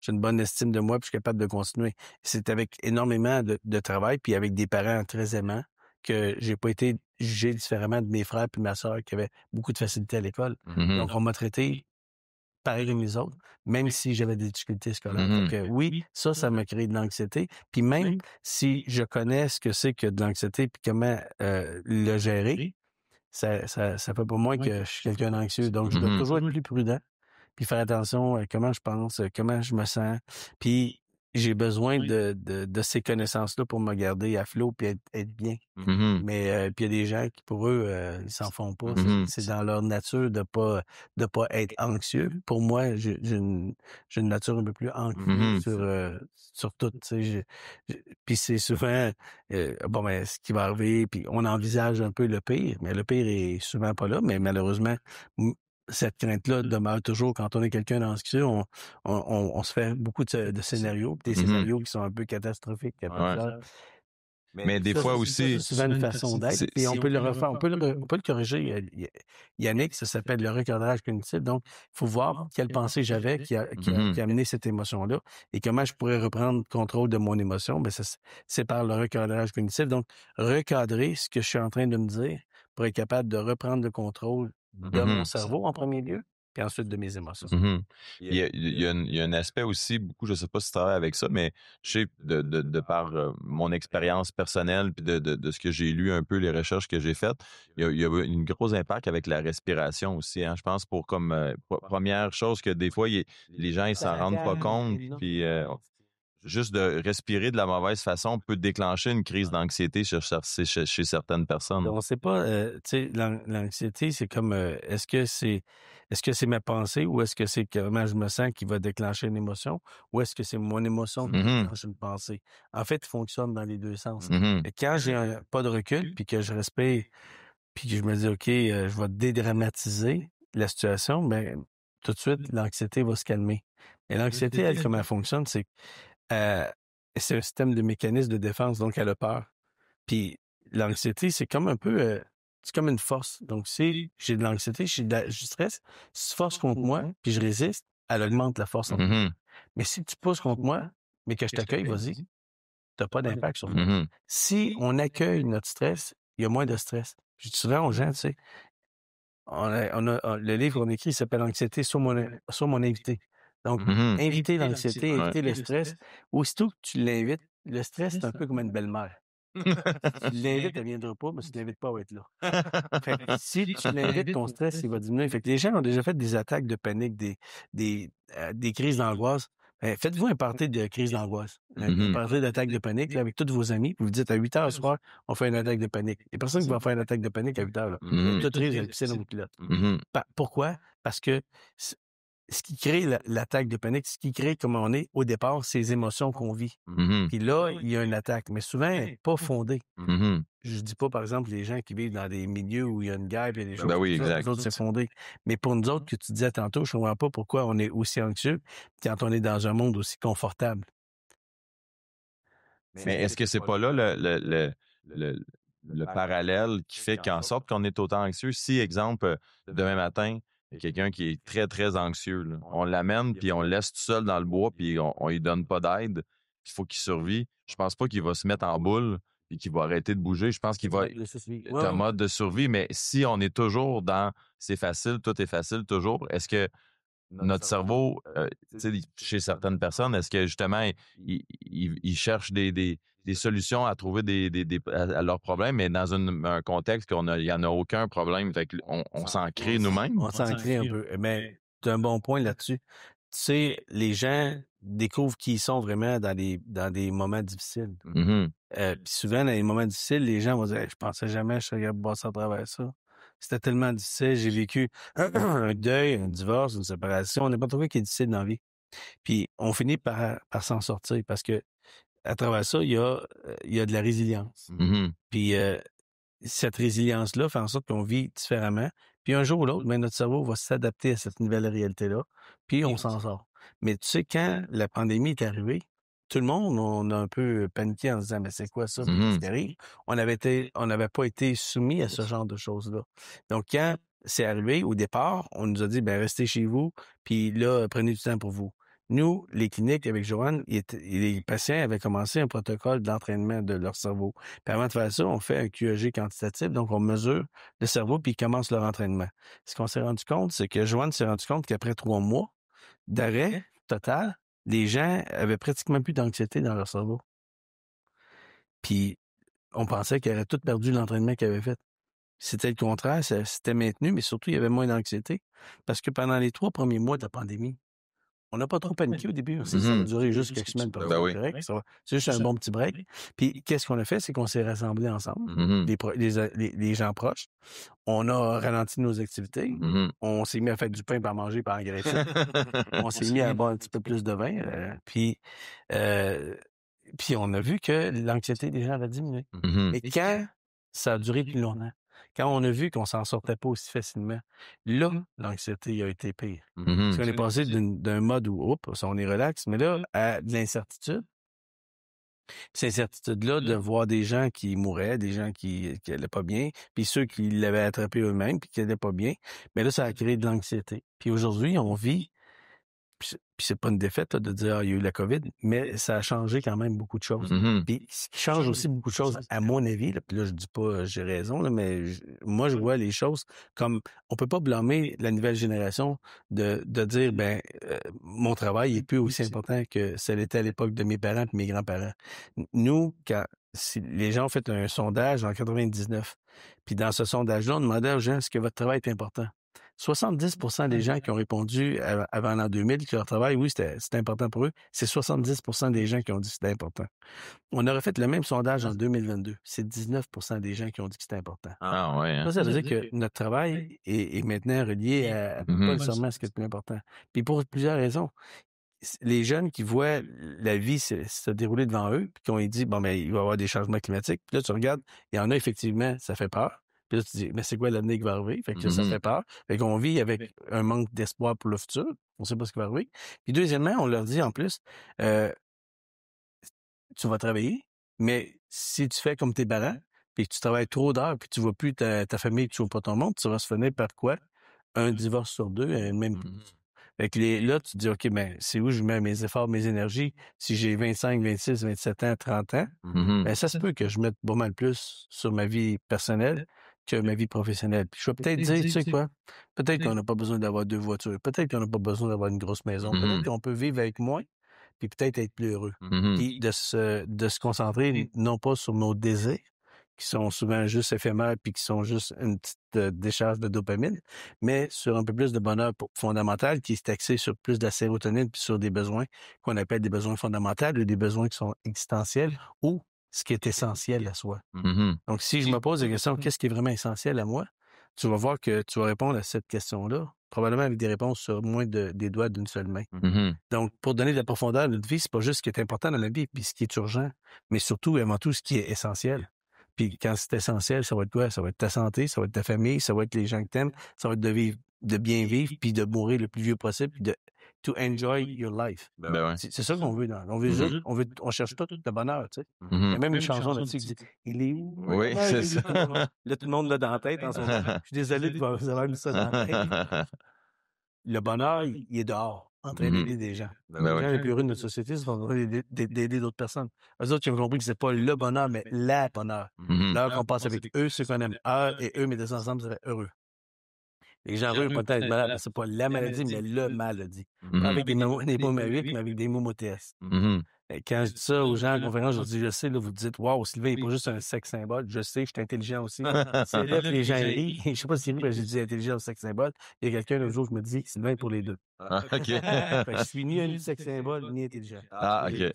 j'ai une bonne estime de moi puis je suis capable de continuer. C'est avec énormément de travail puis avec des parents très aimants que j'ai pas été jugé différemment de mes frères puis ma sœur qui avaient beaucoup de facilité à l'école. Donc, on m'a traité pareil comme les autres, même si j'avais des difficultés scolaires. Donc, oui, ça m'a créé de l'anxiété. Puis même si je connais ce que c'est que de l'anxiété puis comment le gérer, ça fait pas moins que je suis quelqu'un d'anxieux. Donc, je dois toujours être plus prudent, puis faire attention à comment je pense, comment je me sens. Puis, j'ai besoin de ces connaissances-là pour me garder à flot puis être bien. Mais puis il y a des gens qui, pour eux, ils s'en font pas. C'est dans leur nature de pas être anxieux. Pour moi, j'ai une nature un peu plus anxieuse sur tout. Tu sais, puis c'est souvent bon ben ce qui va arriver. Puis on envisage un peu le pire, mais le pire est souvent pas là. Mais malheureusement, cette crainte-là demeure toujours quand on est quelqu'un d'anxieux. On se fait beaucoup de scénarios, des scénarios qui sont un peu catastrophiques. Mais des fois aussi, c'est souvent une façon d'être. Puis on peut le refaire, on peut le corriger. Yannick, ça s'appelle le recadrage cognitif. Donc, il faut voir quelle pensée j'avais qui a amené cette émotion-là et comment je pourrais reprendre contrôle de mon émotion. Ben, c'est par le recadrage cognitif. Donc, recadrer ce que je suis en train de me dire pour être capable de reprendre le contrôle de mon cerveau en premier lieu, puis ensuite de mes émotions. Il y a un aspect aussi, beaucoup, je sais pas si tu travailles avec ça, mais je sais, de par mon expérience personnelle puis de ce que j'ai lu un peu, les recherches que j'ai faites, il y a un gros impact avec la respiration aussi. Hein. Je pense pour comme première chose que des fois, les gens, ils s'en rendent pas compte, puis juste de respirer de la mauvaise façon peut déclencher une crise d'anxiété chez certaines personnes. On sait pas, tu sais, l'anxiété, c'est comme, est-ce que c'est ma pensée ou est-ce que c'est comment je me sens qui va déclencher une émotion ou est-ce que c'est mon émotion qui déclenche une pensée? En fait, il fonctionne dans les deux sens. Et quand j'ai pas de recul puis que je respire puis que je me dis, OK, je vais dédramatiser la situation, ben tout de suite, l'anxiété va se calmer. Et l'anxiété, elle, comment elle fonctionne, c'est c'est un système de mécanisme de défense, donc elle a peur. Puis l'anxiété, c'est comme un peu, c'est comme une force. Donc si j'ai de l'anxiété, j'ai du stress, si tu forces contre moi, puis je résiste, elle augmente la force. Mais si tu pousses contre moi, mais que je t'accueille, vas-y, t'as pas d'impact sur moi. Si on accueille notre stress, il y a moins de stress. Je dis souvent aux gens, tu sais, le livre qu'on écrit s'appelle Anxiété sur mon invité. Donc, inviter l'anxiété, inviter le stress. Aussitôt que tu l'invites, le stress, c'est un peu comme une belle-mère. Si tu l'invites, elle ne viendra pas, mais si tu ne l'invites pas, elle va être là. Fait que si tu l'invites, ton stress, il va diminuer. Fait que les gens ont déjà fait des attaques de panique, des crises d'angoisse. Faites-vous un party de crise d'angoisse. Un party d'attaque de panique là, avec tous vos amis. Vous vous dites à 8 heures ce soir, on fait une attaque de panique. Il n'y a personne qui va faire une attaque de panique à 8 heures. Là. Tout triste à la piscine au pilote. Pourquoi? Parce que ce qui crée l'attaque de panique, ce qui crée comme on est au départ, c'est les émotions qu'on vit. Puis là, il y a une attaque, mais souvent pas fondée. Je dis pas, par exemple, les gens qui vivent dans des milieux où il y a une guerre et des choses comme ça, les autres, c'est fondé. Mais pour nous autres, que tu disais tantôt, je comprends pas pourquoi on est aussi anxieux quand on est dans un monde aussi confortable. Mais est-ce que c'est pas là le parallèle qui fait qu'en sorte qu'on est autant anxieux? Si, exemple, demain matin, il y a quelqu'un qui est très, très anxieux, là, on l'amène, puis on le laisse tout seul dans le bois, puis on lui donne pas d'aide, il faut qu'il survit. Je pense pas qu'il va se mettre en boule puis qu'il va arrêter de bouger, je pense qu'il va être en mode de survie. Mais si on est toujours dans c'est facile, tout est facile toujours, est-ce que notre cerveau, chez certaines personnes, est-ce que justement, ils cherchent des solutions à trouver à leurs problèmes, mais dans un contexte il n'y en a aucun problème, fait qu'on s'en crée nous-mêmes? On s'en crée un peu. Mais tu as un bon point là-dessus. Tu sais, les gens découvrent qui ils sont vraiment dans des moments difficiles. Mm-hmm. Puis souvent, dans les moments difficiles, les gens vont dire « Je pensais jamais que je serais capable de passer à travers ça. C'était tellement difficile. J'ai vécu un deuil, un divorce, une séparation. On n'a pas trouvé qui est difficile dans la vie. » Puis on finit par s'en sortir parce que à travers ça, il y a de la résilience. Mm-hmm. Puis cette résilience-là fait en sorte qu'on vit différemment. Puis un jour ou l'autre, notre cerveau va s'adapter à cette nouvelle réalité-là, puis on s'en sort. Mais tu sais, quand la pandémie est arrivée, tout le monde, on a un peu paniqué en se disant « Mais c'est quoi ça? C'est terrible. » On n'avait pas été soumis à ce genre de choses-là. Donc, quand c'est arrivé, au départ, on nous a dit « Ben restez chez vous, puis là, prenez du temps pour vous. » Nous, les cliniques avec Joanne, les patients avaient commencé un protocole d'entraînement de leur cerveau. Puis avant de faire ça, on fait un QEG quantitatif, donc on mesure le cerveau puis ils commencent leur entraînement. Ce qu'on s'est rendu compte, c'est que Joanne s'est rendu compte qu'après 3 mois d'arrêt total, les gens avaient pratiquement plus d'anxiété dans leur cerveau. Puis on pensait qu'ils auraient tout perdu l'entraînement qu'ils avaient fait. C'était le contraire, c'était maintenu, mais surtout il y avait moins d'anxiété. Parce que pendant les 3 premiers mois de la pandémie, on n'a pas trop paniqué au début. Ça va durer juste quelques semaines. C'est juste un bon petit break. Puis, qu'est-ce qu'on a fait? C'est qu'on s'est rassemblés ensemble, les gens proches. On a ralenti nos activités. On s'est mis à faire du pain, par manger, par engraisser. On s'est mis à boire un petit peu plus de vin. Puis, on a vu que l'anxiété des gens avait diminué. Et quand ça a duré plus longtemps, quand on a vu qu'on s'en sortait pas aussi facilement, là, l'anxiété a été pire. Parce qu'on est passé d'un mode où, on est relax, mais là, à de l'incertitude. Cette incertitude-là de voir des gens qui mouraient, des gens qui allaient pas bien, puis ceux qui l'avaient attrapé eux-mêmes, puis qui allaient pas bien, mais là, ça a créé de l'anxiété. Puis aujourd'hui, on vit. Puis c'est pas une défaite là, de dire il y a eu la COVID, mais ça a changé quand même beaucoup de choses. Puis ce qui change aussi beaucoup de choses, à mon avis, là, puis là je dis pas j'ai raison, là, mais moi je vois les choses comme on peut pas blâmer la nouvelle génération de dire mon travail est plus aussi important que ça l'était à l'époque de mes parents et mes grands-parents. Nous, si les gens ont fait un sondage en 99, puis dans ce sondage-là, on demandait aux gens est-ce que votre travail est important? 70% des gens qui ont répondu avant l'an 2000 que leur travail, oui, c'était important pour eux, c'est 70% des gens qui ont dit que c'était important. On aurait fait le même sondage en 2022. C'est 19% des gens qui ont dit que c'était important. Ah ouais. Hein? Ça veut dire que notre travail est maintenant relié à pas nécessairement ce qui est le plus important. Puis pour plusieurs raisons. Les jeunes qui voient la vie se dérouler devant eux, puis qui ont dit, il va y avoir des changements climatiques. Puis là, tu regardes, il y en a effectivement, ça fait peur. Puis là, tu dis, mais c'est quoi l'avenir qui va arriver? Fait que ça fait peur. Fait qu'on vit avec un manque d'espoir pour le futur. On sait pas ce qui va arriver. Puis deuxièmement, on leur dit en plus, tu vas travailler, mais si tu fais comme tes parents, puis que tu travailles trop d'heures, puis tu vois plus ta famille, tu vois pas ton monde, tu vas se finir par quoi? Un divorce sur 2, même plus. Fait que là, tu te dis, OK, c'est où je mets mes efforts, mes énergies? Si j'ai 25, 26, 27 ans, 30 ans, ça se peut que je mette pas mal plus sur ma vie personnelle que ma vie professionnelle. Puis je vais peut-être dire, tu sais quoi? Peut-être qu'on n'a pas besoin d'avoir 2 voitures. Peut-être qu'on n'a pas besoin d'avoir une grosse maison. Peut-être qu'on peut vivre avec moins, puis peut-être être plus heureux. Puis de se concentrer non pas sur nos désirs, qui sont souvent juste éphémères puis qui sont juste une petite décharge de dopamine, mais sur un peu plus de bonheur fondamental qui est axé sur plus de la sérotonine puis sur des besoins qu'on appelle des besoins fondamentaux ou des besoins qui sont existentiels ou ce qui est essentiel à soi. Donc, si je me pose la question, qu'est-ce qui est vraiment essentiel à moi? Tu vas voir que tu vas répondre à cette question-là, probablement avec des réponses sur moins des doigts d'une seule main. Donc, pour donner de la profondeur à notre vie, c'est pas juste ce qui est important dans la vie puis ce qui est urgent, mais surtout et avant tout ce qui est essentiel. Puis quand c'est essentiel, ça va être quoi? Ça va être ta santé, ça va être ta famille, ça va être les gens que t'aimes, ça va être de bien vivre, puis de mourir le plus vieux possible, puis to enjoy your life. C'est ça qu'on veut. On cherche pas tout le bonheur, tu sais. Il y a même une chanson là-dessus qui dit « Il est où? » Oui, c'est ça. Là, tout le monde l'a dans la tête en ce moment. Je suis désolé de vous avoir mis ça dans la tête. Le bonheur, il est dehors. en train d'aider des gens. Les gens les plus heureux de notre société, c'est en train d'aider d'autres personnes. Eux autres, ils ont compris que c'est pas le bonheur, mais la bonheur. L'heure qu'on passe avec eux, ceux qu'on aime, heure et eux, mettez ça ensemble, serait heureux. Les gens heureux, peut-être être malades, c'est pas la maladie, mais le maladie. Pas avec des mots numériques, mais avec des mots TS. Et quand je dis ça aux gens en conférence, je leur dis, je sais, là, vous dites, waouh, Sylvain n'est pas juste un sexe symbole. Je sais, je suis intelligent aussi. C'est là que les gens rient. Je sais pas s'ils rient parce que j'ai dit intelligent ou sexe symbole. Il y a quelqu'un, l'autre jour, qui me dit, Sylvain est pour les deux. OK. Fait que je suis ni un sexe symbole, ni intelligent. OK.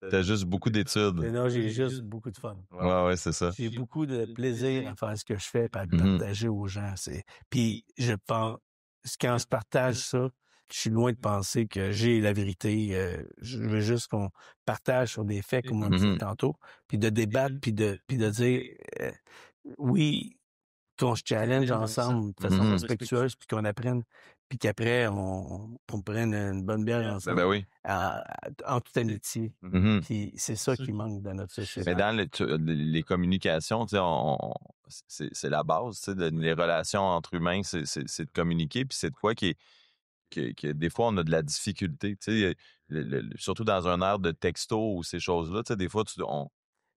T'as juste beaucoup d'études. Non, j'ai juste beaucoup de fun. Ouais, c'est ça. J'ai beaucoup de plaisir à faire ce que je fais et à le partager aux gens. Puis, je pense, quand je partage ça, je suis loin de penser que j'ai la vérité. Je veux juste qu'on partage sur des faits, comme on disait tantôt, puis de débattre, puis de dire, oui, qu'on se challenge ensemble de façon respectueuse, puis qu'on apprenne, puis qu'après, on prenne une bonne bière ensemble. Ben oui. En toute amitié. Puis c'est ça qui manque dans notre société. Mais dans les communications, tu sais, c'est la base, tu sais, les relations entre humains, c'est de communiquer, puis c'est de quoi que des fois, on a de la difficulté, tu sais, surtout dans un air de texto ou ces choses-là, tu sais, des fois,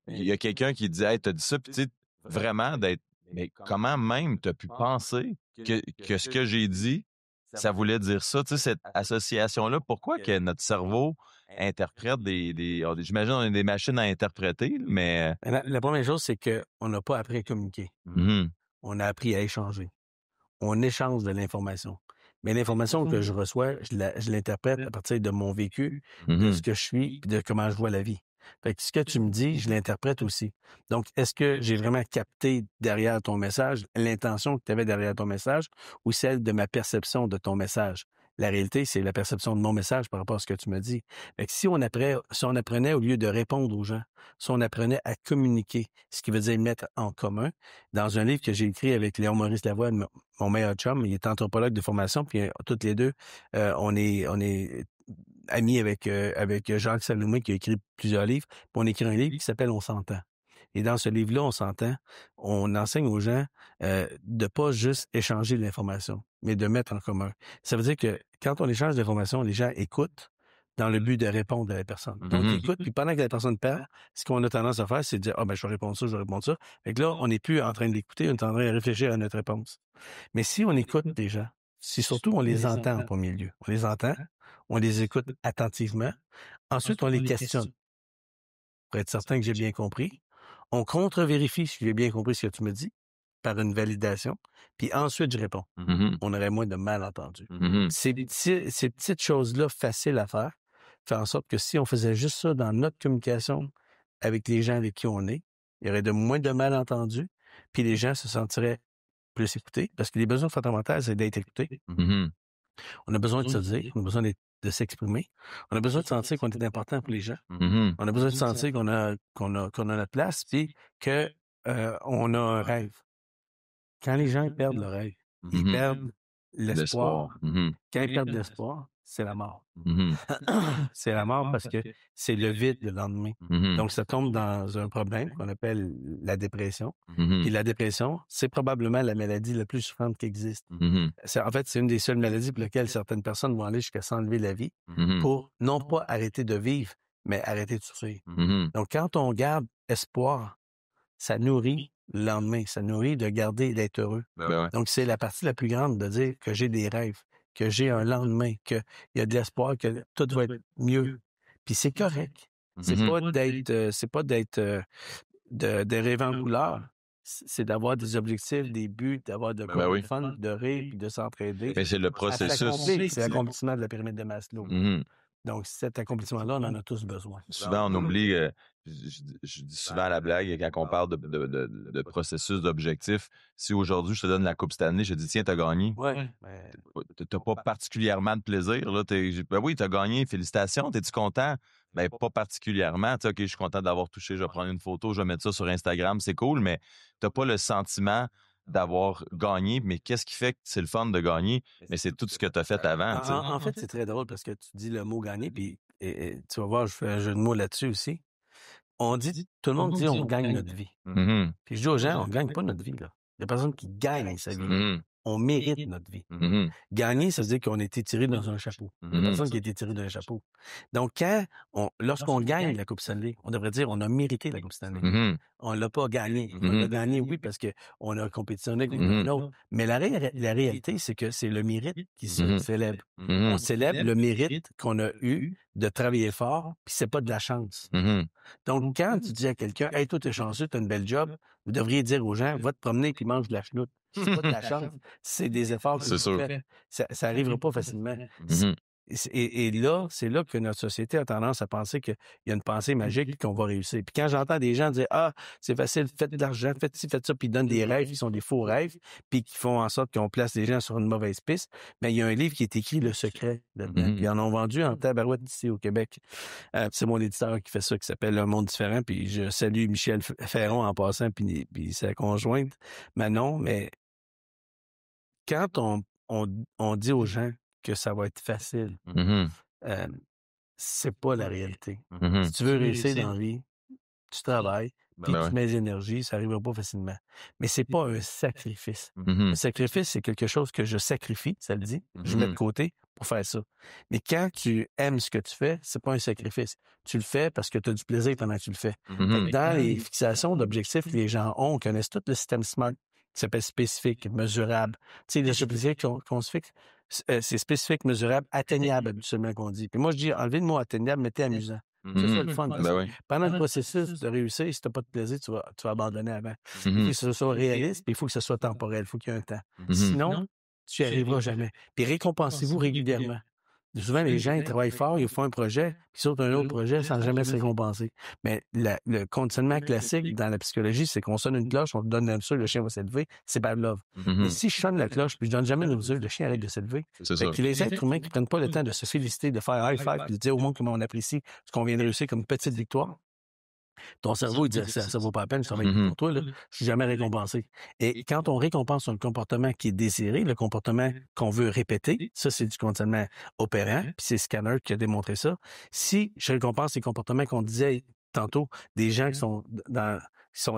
il y a quelqu'un qui dit « Hey, t'as dit ça », puis tu sais, vraiment d'être... Mais comment même t'as pu penser que ce que j'ai dit, ça voulait dire ça? Tu sais, cette association-là, pourquoi que notre cerveau interprète j'imagine on a des machines à interpréter, mais... La première chose, c'est qu'on n'a pas appris à communiquer. On a appris à échanger. On échange de l'information. Mais l'information que je reçois, je l'interprète à partir de mon vécu, de ce que je suis, puis de comment je vois la vie. Fait que ce que tu me dis, je l'interprète aussi. Donc, est-ce que j'ai vraiment capté derrière ton message l'intention que tu avais derrière ton message ou celle de ma perception de ton message? La réalité, c'est la perception de mon message par rapport à ce que tu me dis. Fait que si on apprenait au lieu de répondre aux gens, si on apprenait à communiquer, ce qui veut dire mettre en commun, dans un livre que j'ai écrit avec Léon Maurice Lavoie, mon meilleur chum, il est anthropologue de formation, puis toutes les deux, on est amis avec Jacques Salomé qui a écrit plusieurs livres, puis on écrit un livre qui s'appelle On s'entend. Et dans ce livre-là, on s'entend, on enseigne aux gens de pas juste échanger de l'information, mais de mettre en commun. Ça veut dire que quand on échange de l'information, les gens écoutent dans le but de répondre à la personne. Donc, ils écoutent, puis pendant que la personne parle, ce qu'on a tendance à faire, c'est de dire « Ah, ben je vais répondre ça, je vais répondre ça ». Fait que là, on n'est plus en train d'écouter, on est en train de réfléchir à notre réponse. Mais si on écoute des gens, si surtout on les entend en premier lieu, on les entend, on les écoute attentivement, ensuite on les questionne pour être certain que j'ai bien compris. On contre-vérifie si j'ai bien compris ce que tu me dis par une validation, puis ensuite je réponds. On aurait moins de malentendus. Ces petites choses-là faciles à faire fait en sorte que si on faisait juste ça dans notre communication avec les gens avec qui on est, il y aurait moins de malentendus, puis les gens se sentiraient plus écoutés, parce que les besoins fondamentaux, c'est d'être écoutés. On a besoin de se dire, on a besoin de s'exprimer. On a besoin de sentir qu'on est important pour les gens. On a besoin de sentir qu'on a notre place, puis que on a un rêve. Quand les gens perdent le rêve, ils perdent l'espoir. Quand ils perdent l'espoir, c'est la mort. C'est la mort parce que c'est le vide le lendemain. Donc, ça tombe dans un problème qu'on appelle la dépression. Puis la dépression, c'est probablement la maladie la plus souffrante qui existe. En fait, c'est une des seules maladies pour lesquelles certaines personnes vont aller jusqu'à s'enlever la vie pour non pas arrêter de vivre, mais arrêter de souffrir. Donc, quand on garde espoir, ça nourrit le lendemain, ça nourrit de garder d'être heureux. Donc, c'est la partie la plus grande de dire que j'ai des rêves, que j'ai un lendemain, qu'il y a de l'espoir, que tout va être mieux. Puis c'est correct. C'est pas d'être de rêver en couleur. C'est d'avoir des objectifs, des buts, d'avoir de fun, de rire, puis de s'entraider. Mais c'est le processus. C'est l'accomplissement de la pyramide de Maslow. Donc, cet accomplissement-là, on en a tous besoin. Souvent, on oublie, je dis souvent à la blague, quand on parle de processus, d'objectifs, si aujourd'hui, je te donne la Coupe Stanley, je te dis, tiens, t'as gagné. T'as pas particulièrement de plaisir, là. Ben oui, t'as gagné, félicitations, t'es-tu content? Ben, pas particulièrement. Tu sais, OK, je suis content d'avoir touché, je vais prendre une photo, je vais mettre ça sur Instagram, c'est cool, mais t'as pas le sentiment d'avoir gagné, mais qu'est-ce qui fait que c'est le fun de gagner? Mais c'est tout ce que tu as fait avant. En fait, c'est très drôle parce que tu dis le mot gagner, puis et tu vas voir, je fais un jeu de mots là-dessus aussi. Tout le monde dit on gagne notre vie. Puis je dis aux gens, on gagne pas notre vie, là. Il y a personne qui gagne sa vie. on mérite notre vie. Gagner, ça veut dire qu'on a été tiré dans un chapeau. Il y a personne qui a été tiré dans un chapeau. Donc, lorsqu'on gagne la Coupe Stanley, on devrait dire on a mérité la Coupe Stanley. On l'a pas gagné. On l'a gagné, oui, parce qu'on a compétitionné avec un autre. Mais la réalité, c'est que c'est le mérite qui se célèbre. On célèbre le mérite qu'on a eu de travailler fort, puis c'est pas de la chance. Donc, quand tu dis à quelqu'un, « Hey, toi, t'es chanceux, t'as une belle job », vous devriez dire aux gens, « Va te promener puis mange de la chenoute. » C'est pas de la chance, c'est des efforts que tu fais. Ça arrivera pas facilement. Et là, c'est là que notre société a tendance à penser qu'il y a une pensée magique et qu'on va réussir. Puis quand j'entends des gens dire « Ah, c'est facile, faites de l'argent, faites ci, faites ça », puis ils donnent des rêves qui sont des faux rêves, puis qui font en sorte qu'on place les gens sur une mauvaise piste, mais il y a un livre qui est écrit « Le secret » là-dedans. Puis ils en ont vendu en tabarouette ici au Québec. C'est mon éditeur qui fait ça, qui s'appelle Un monde différent. Puis je salue Michel Ferron en passant, puis sa conjointe Manon. Mais quand on dit aux gens que ça va être facile, c'est pas la réalité. Si tu veux réussir dans la vie, tu travailles, puis tu mets l'énergie, ça n'arrivera pas facilement. Mais c'est pas un sacrifice. Un sacrifice, c'est quelque chose que je sacrifie, ça le dit, je mets de côté pour faire ça. Mais quand tu aimes ce que tu fais, c'est pas un sacrifice. Tu le fais parce que tu as du plaisir pendant que tu le fais. Dans les fixations d'objectifs que les gens ont, on connaît tout le système SMART, qui s'appelle spécifique, mesurable. Tu sais, les objectifs qu'on se fixe, c'est spécifique, mesurable, atteignable, habituellement qu'on dit. Puis moi, je dis, enlevez le mot atteignable, mettez amusant. C'est ça le fun. Pendant le processus de réussir, si tu n'as pas de plaisir, tu vas abandonner avant. Il faut que ce soit réaliste, puis il faut que ce soit temporel, il faut qu'il y ait un temps. Sinon, tu n'y arriveras jamais. Puis récompensez-vous régulièrement. Souvent, les gens, ils travaillent fort, ils font un projet, puis sautent un autre projet sans jamais se récompenser. Mais le conditionnement classique dans la psychologie, c'est qu'on sonne une cloche, on te donne une nourriture, le chien va s'élever, c'est Pavlov. Mais si je sonne la cloche, puis je donne jamais de nourriture, le chien arrête de s'élever. Puis les êtres humains qui prennent pas le temps de se féliciter, de faire high five, puis de dire au monde comment on apprécie ce qu'on vient de réussir comme petite victoire, ton cerveau, il dit, ça vaut pas la peine, je travaille pour toi, là. Je suis jamais récompensé. Et quand on récompense un comportement qui est désiré, le comportement qu'on veut répéter, ça, c'est du conditionnement opérant, puis c'est Skinner qui a démontré ça. Si je récompense les comportements qu'on disait tantôt, des gens qui sont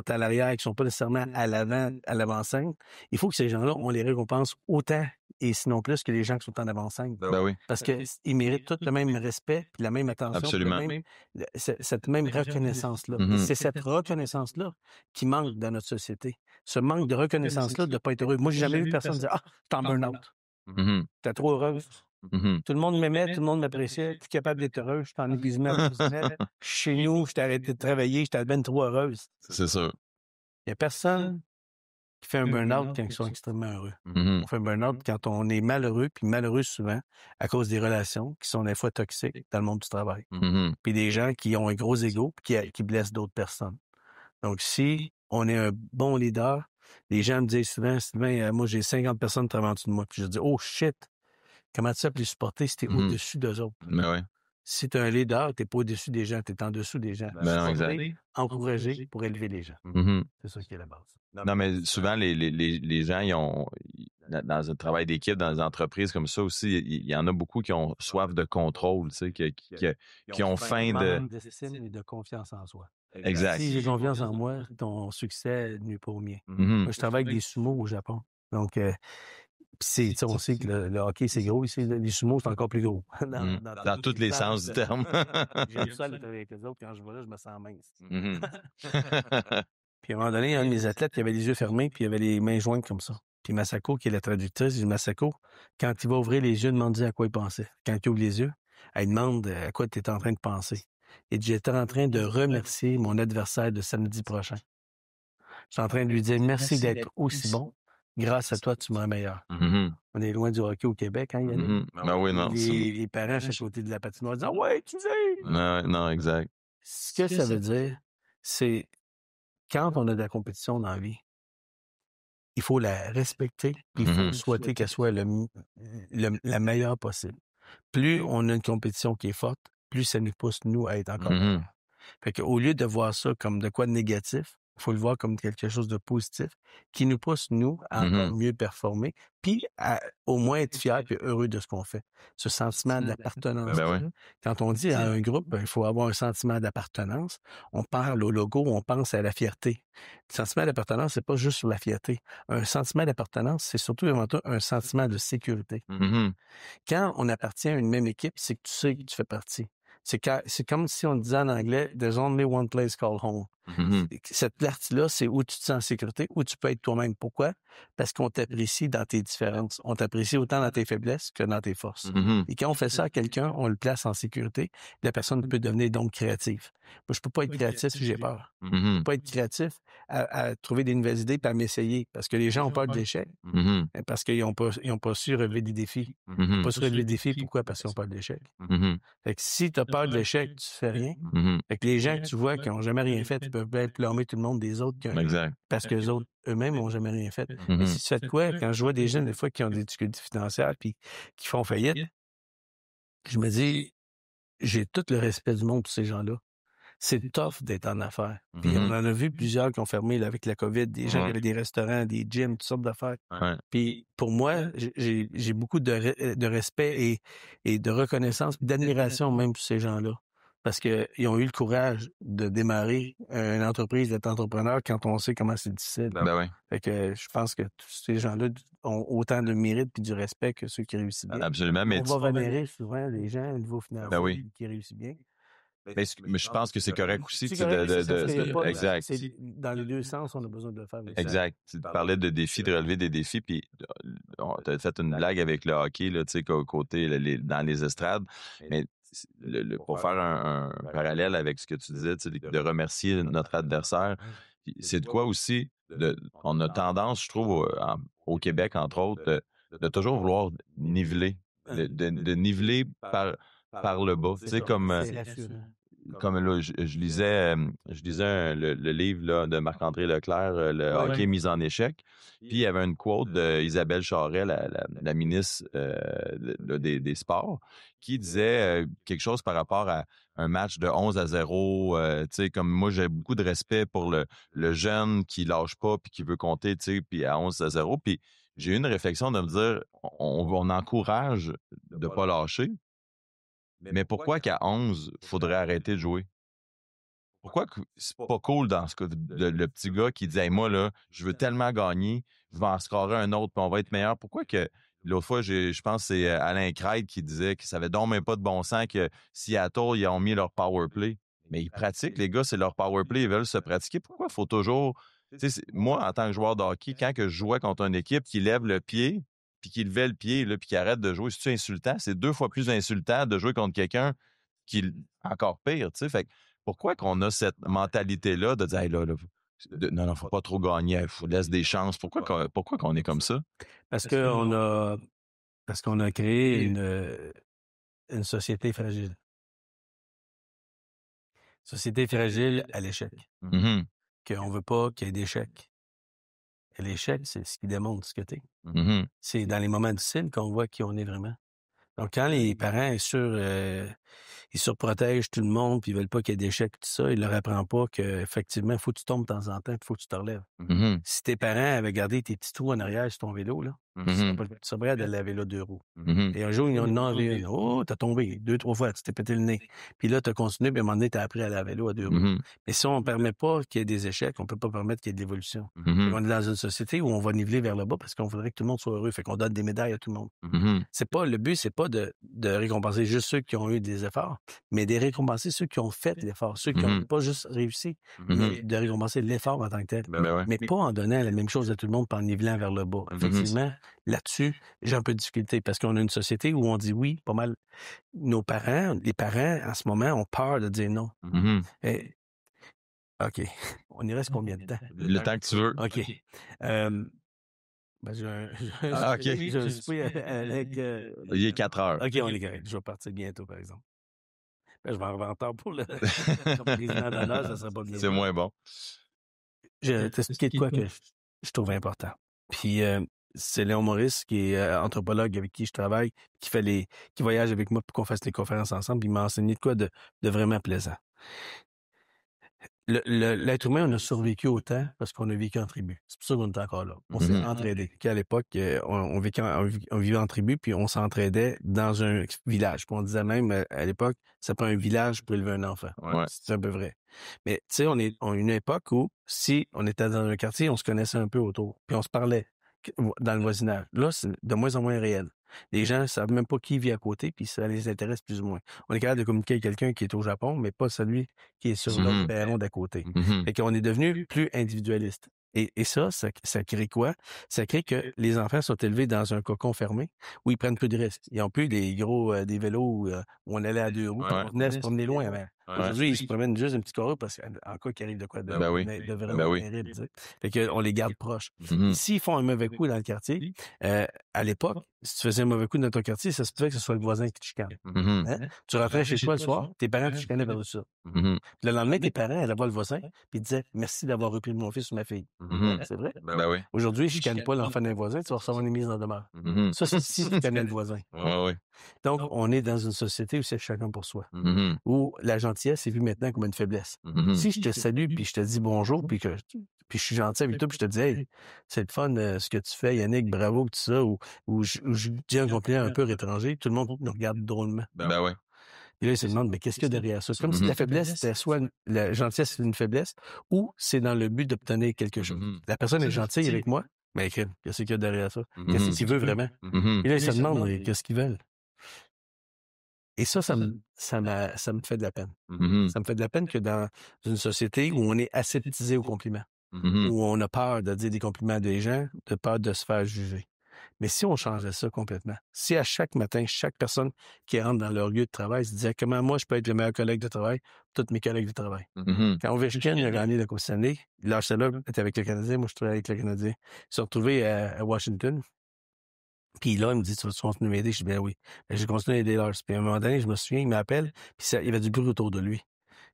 à l'arrière, qui sont pas nécessairement à l'avant-scène, il faut que ces gens-là, on les récompense autant et sinon plus que les gens qui sont en avant-scène. Parce qu'ils méritent tout le même respect, puis la même attention. Absolument. Cette même reconnaissance-là. C'est cette reconnaissance-là qui manque dans notre société. Ce manque de reconnaissance-là de ne pas être heureux. Moi, j'ai jamais vu personne dire « Ah, je suis en burn-out. T'es trop heureuse. » Tout le monde m'aimait, tout le monde m'appréciait. Je suis capable d'être heureux. Je suis en épuisement professionnel. Chez nous, je t'ai arrêté de travailler. J'étais ben trop heureuse. C'est sûr. Il n'y a personne qui fait un burn-out quand ils sont extrêmement heureux. On fait un burn-out quand on est malheureux, puis malheureux souvent à cause des relations qui sont des fois toxiques dans le monde du travail. Puis des gens qui ont un gros ego qui blessent d'autres personnes. Donc, si on est un bon leader, les gens me disent souvent, moi, j'ai 50 personnes travaillant en dessous de moi. Puis je dis, oh shit! Comment tu sais les supporter si t'es au-dessus d'eux autres? Si t'es un leader, t'es pas au-dessus des gens, t'es en dessous des gens. Encourager pour élever les gens. C'est ça qui est la base. Non, mais souvent, les gens, ils ont, dans un travail d'équipe, dans des entreprises comme ça aussi, il y en a beaucoup qui ont soif de contrôle, tu sais, qui ont faim de... d'estime et de confiance en soi. Exact. Si j'ai confiance en moi, ton succès n'est pas au mien. Moi, je travaille avec des sumo au Japon. Donc, on sait que le hockey, c'est gros ici. Les sumo, c'est encore plus gros. Dans tous les sens du terme. J'aime ça, le travail avec les autres. Quand je vais là, je me sens mince. Puis à un moment donné, un de mes athlètes, il avait les yeux fermés, puis il avait les mains jointes comme ça. Puis Masako, qui est la traductrice, il dit, Masako, quand il va ouvrir les yeux, demande-lui à quoi il pensait. Quand il ouvre les yeux, elle demande à quoi tu es en train de penser. Il dit, j'étais en train de remercier mon adversaire de samedi prochain. Je suis en train de lui dire merci d'être aussi bon. Grâce à toi, tu m'as meilleur. On est loin du hockey au Québec, hein, Yannick? Ben oui, non. Les parents à chaque côté de la patinoire disent « Ouais, tu sais! » Non, exact. Ce que ça veut dire, c'est quand on a de la compétition dans la vie, il faut la respecter, puis il faut souhaiter qu'elle soit la meilleure possible. Plus on a une compétition qui est forte, plus ça nous pousse, nous, à être encore meilleurs. Fait qu'au lieu de voir ça comme de quoi de négatif, Il faut le voir comme quelque chose de positif qui nous pousse, nous, à encore mieux performer, puis à au moins être fiers et heureux de ce qu'on fait. Ce sentiment d'appartenance. Quand on dit à un groupe, il faut avoir un sentiment d'appartenance, on parle au logo, on pense à la fierté. Le sentiment d'appartenance, c'est pas juste sur la fierté. Un sentiment d'appartenance, c'est surtout et avant tout un sentiment de sécurité. Quand on appartient à une même équipe, c'est que tu sais que tu fais partie. C'est comme si on disait en anglais, there's only one place called home. Cette partie-là, c'est où tu te sens en sécurité, où tu peux être toi-même. Pourquoi? Parce qu'on t'apprécie dans tes différences. On t'apprécie autant dans tes faiblesses que dans tes forces. Et quand on fait ça à quelqu'un, on le place en sécurité. La personne peut devenir donc créative. Moi, je peux pas être créatif si j'ai peur. Je peux pas être créatif à trouver des nouvelles idées et à m'essayer. Parce que les gens ont peur de l'échec. Parce qu'ils ont pas su relever des défis. Ils n'ont pas su relever des défis. Pourquoi? Parce qu'ils ont peur de l'échec. Fait que si tu as peur de l'échec, tu fais rien. Fait que les gens que tu vois qui n'ont jamais rien fait, tu peux blâmer tout le monde des autres parce que les autres eux-mêmes n'ont jamais rien fait. Mais si tu fais de quoi, quand je vois des jeunes des fois qui ont des difficultés financières puis qui font faillite, je me dis, j'ai tout le respect du monde pour ces gens-là. C'est tough d'être en affaires. Puis on en a vu plusieurs qui ont fermé là, avec la COVID, des gens qui avaient des restaurants, des gyms, toutes sortes d'affaires. Puis pour moi, j'ai beaucoup de respect et de reconnaissance, d'admiration même pour ces gens-là. Parce qu'ils ont eu le courage de démarrer une entreprise, d'être entrepreneur quand on sait comment c'est difficile. Fait que je pense que tous ces gens-là ont autant de mérite et du respect que ceux qui réussissent bien. Absolument. On va vénérer souvent les gens au niveau financier qui réussissent bien. Mais je pense que c'est correct aussi. Exact. Dans les deux sens, on a besoin de le faire. Exact. Tu parlais de défis, de relever des défis, puis tu as fait une blague avec le hockey, là, côté dans les estrades. Mais pour faire un parallèle avec ce que tu disais, de remercier notre adversaire, c'est de quoi aussi, on a tendance, je trouve, au Québec, entre autres, de toujours vouloir niveler, de niveler par le bas. Tu sais, comme là, je lisais le livre là, de Marc-André Leclerc, Le hockey mis en échec. Puis il y avait une quote d'Isabelle Charest, la ministre des Sports, qui disait quelque chose par rapport à un match de 11-0. Tu sais, comme moi, j'ai beaucoup de respect pour le jeune qui lâche pas puis qui veut compter, tu sais, puis à 11-0. Puis j'ai eu une réflexion de me dire, on encourage de pas lâcher. Mais pourquoi qu'à 11, il faudrait arrêter de jouer? Pourquoi que c'est pas cool dans ce cas, le petit gars qui dit hey, « moi, là, je veux tellement gagner, je vais en scorer un autre, puis on va être meilleur. » Pourquoi que l'autre fois, je pense que c'est Alain Craig qui disait que ça avait donc même pas de bon sens que Seattle, ils ont mis leur power play. Mais ils pratiquent, les gars, c'est leur power play, ils veulent se pratiquer. Pourquoi il faut toujours... Moi, en tant que joueur de hockey, quand que je jouais contre une équipe qui lève le pied, puis qui levait le pied, là, puis qui arrête de jouer, c'est-tu insultant? C'est 2 fois plus insultant de jouer contre quelqu'un qui encore pire, tu sais. Fait que pourquoi qu'on a cette mentalité-là de dire hey, là, non, faut pas trop gagner, faut laisser des chances. Pourquoi qu'on est comme ça? Parce qu'on a créé une société fragile. Société fragile à l'échec. Qu'on veut pas qu'il y ait d'échec. Et l'échec, c'est ce qui démontre ce que t'es. C'est dans les moments difficiles qu'on voit qui on est vraiment. Donc, quand les parents, ils surprotègent tout le monde, puis ils veulent pas qu'il y ait d'échecs, tout ça, ils leur apprennent pas qu'effectivement, il faut que tu tombes de temps en temps, il faut que tu te relèves. Si tes parents avaient gardé tes petits trous en arrière sur ton vélo, là, tu serais prêt à la vélo 2 roues. Et un jour, ils en ont enlevé une. Oh, t'as tombé 2-3 fois, tu t'es pété le nez. Puis là, t'as continué, puis à un moment donné, t'as appris à la vélo à 2 roues. Mais si on ne permet pas qu'il y ait des échecs, on peut pas permettre qu'il y ait de l'évolution. On est dans une société où on va niveler vers le bas parce qu'on voudrait que tout le monde soit heureux. Fait qu'on donne des médailles à tout le monde. Le but, c'est pas de récompenser juste ceux qui ont eu des efforts, mais de récompenser ceux qui ont fait l'effort, ceux qui n'ont pas juste réussi, mais de récompenser l'effort en tant que tel. Mais pas en donnant la même chose à tout le monde, pas en nivelant vers le bas. Effectivement, là-dessus, j'ai un peu de difficulté parce qu'on a une société où on dit oui, pas mal. Les parents, en ce moment, ont peur de dire non. OK. On y reste combien de temps? Le temps que tu veux. OK. OK. Il est 4 heures. OK, on est correct. Je vais partir bientôt, par exemple. Je vais arriver en retard pour le président d'honneur, ça serait pas bien. C'est moins bon. Je vais t'expliquer de quoi que je trouve important. Puis, c'est Léon Maurice, qui est anthropologue avec qui je travaille, qui voyage avec moi pour qu'on fasse les conférences ensemble, puis il m'a enseigné de quoi de vraiment plaisant. L'être humain, on a survécu autant parce qu'on a vécu en tribu. C'est pour ça qu'on est encore là. On s'est entraidés. À l'époque, on vivait en tribu, puis on s'entraidait dans un village. Puis on disait même, à l'époque, ça prend un village pour élever un enfant. Ouais. C'est un peu vrai. Mais tu sais, on est une époque où, si on était dans un quartier, on se connaissait un peu autour, puis on se parlait dans le voisinage. Là, c'est de moins en moins réel. Les gens ne savent même pas qui vit à côté, puis ça les intéresse plus ou moins. On est capable de communiquer avec quelqu'un qui est au Japon, mais pas celui qui est sur le perron d'à côté. Fait qu'on est devenu plus individualiste. Et ça crée quoi? Ça crée que les enfants sont élevés dans un cocon fermé où ils prennent plus de risques. Ils n'ont plus des des vélos où on allait à 2 roues, on venait se promener loin avant. Aujourd'hui, ils se promènent juste un petit carreau parce qu'en cas qu'il arrive de quoi de vraiment terrible. Fait qu'on les garde proches. S'ils font un mauvais coup dans le quartier, à l'époque, si tu faisais un mauvais coup dans ton quartier, ça se pouvait que ce soit le voisin qui te chicane. Tu rentrais chez toi le soir, tes parents te chicanaient par ça. Puis le lendemain, tes parents allaient voir le voisin puis ils disaient « Merci d'avoir repris mon fils ou ma fille. C'est vrai? Aujourd'hui, je chicane pas l'enfant d'un voisin, tu vas recevoir une mise en demeure. Ça, c'est si tu connais le voisin. Donc, on est dans une société où c'est chacun pour soi. Où la gentillesse est vue maintenant comme une faiblesse. Si je te salue puis je te dis bonjour puis je suis gentil avec toi, puis je te dis, hey, c'est le fun, ce que tu fais, Yannick, bravo, tout ça, ou je dis un compliment un peu étranger, tout le monde nous regarde drôlement. Et là, ils se demandent, mais qu'est-ce qu'il y a derrière ça? Comme si la faiblesse, c'était soit la gentillesse, c'est une faiblesse, ou c'est dans le but d'obtenir quelque chose. La personne est gentille avec moi, mais qu'est-ce qu'il y a derrière ça? Qu'est-ce qu'il veut vraiment? Et là, ils se demandent, mais qu'est-ce qu'ils veulent? Et ça me fait de la peine. Ça me fait de la peine que dans une société où on est aseptisé aux compliments, où on a peur de dire des compliments à des gens, de peur de se faire juger. Mais si on changeait ça complètement, si à chaque matin, chaque personne qui rentre dans leur lieu de travail se disait comment moi je peux être le meilleur collègue de travail pour tous mes collègues de travail. Quand Ovechkin a gagné la Coupe Stanley, Lars-Eller était avec le Canadien, moi je travaillais avec le Canadien. Ils se sont retrouvés à Washington. Puis là, il me dit, tu vas continuer à m'aider? Je dis, ben oui. J'ai continué à aider Lars. Puis à un moment donné, je me souviens, il m'appelle, puis il y avait du bruit autour de lui.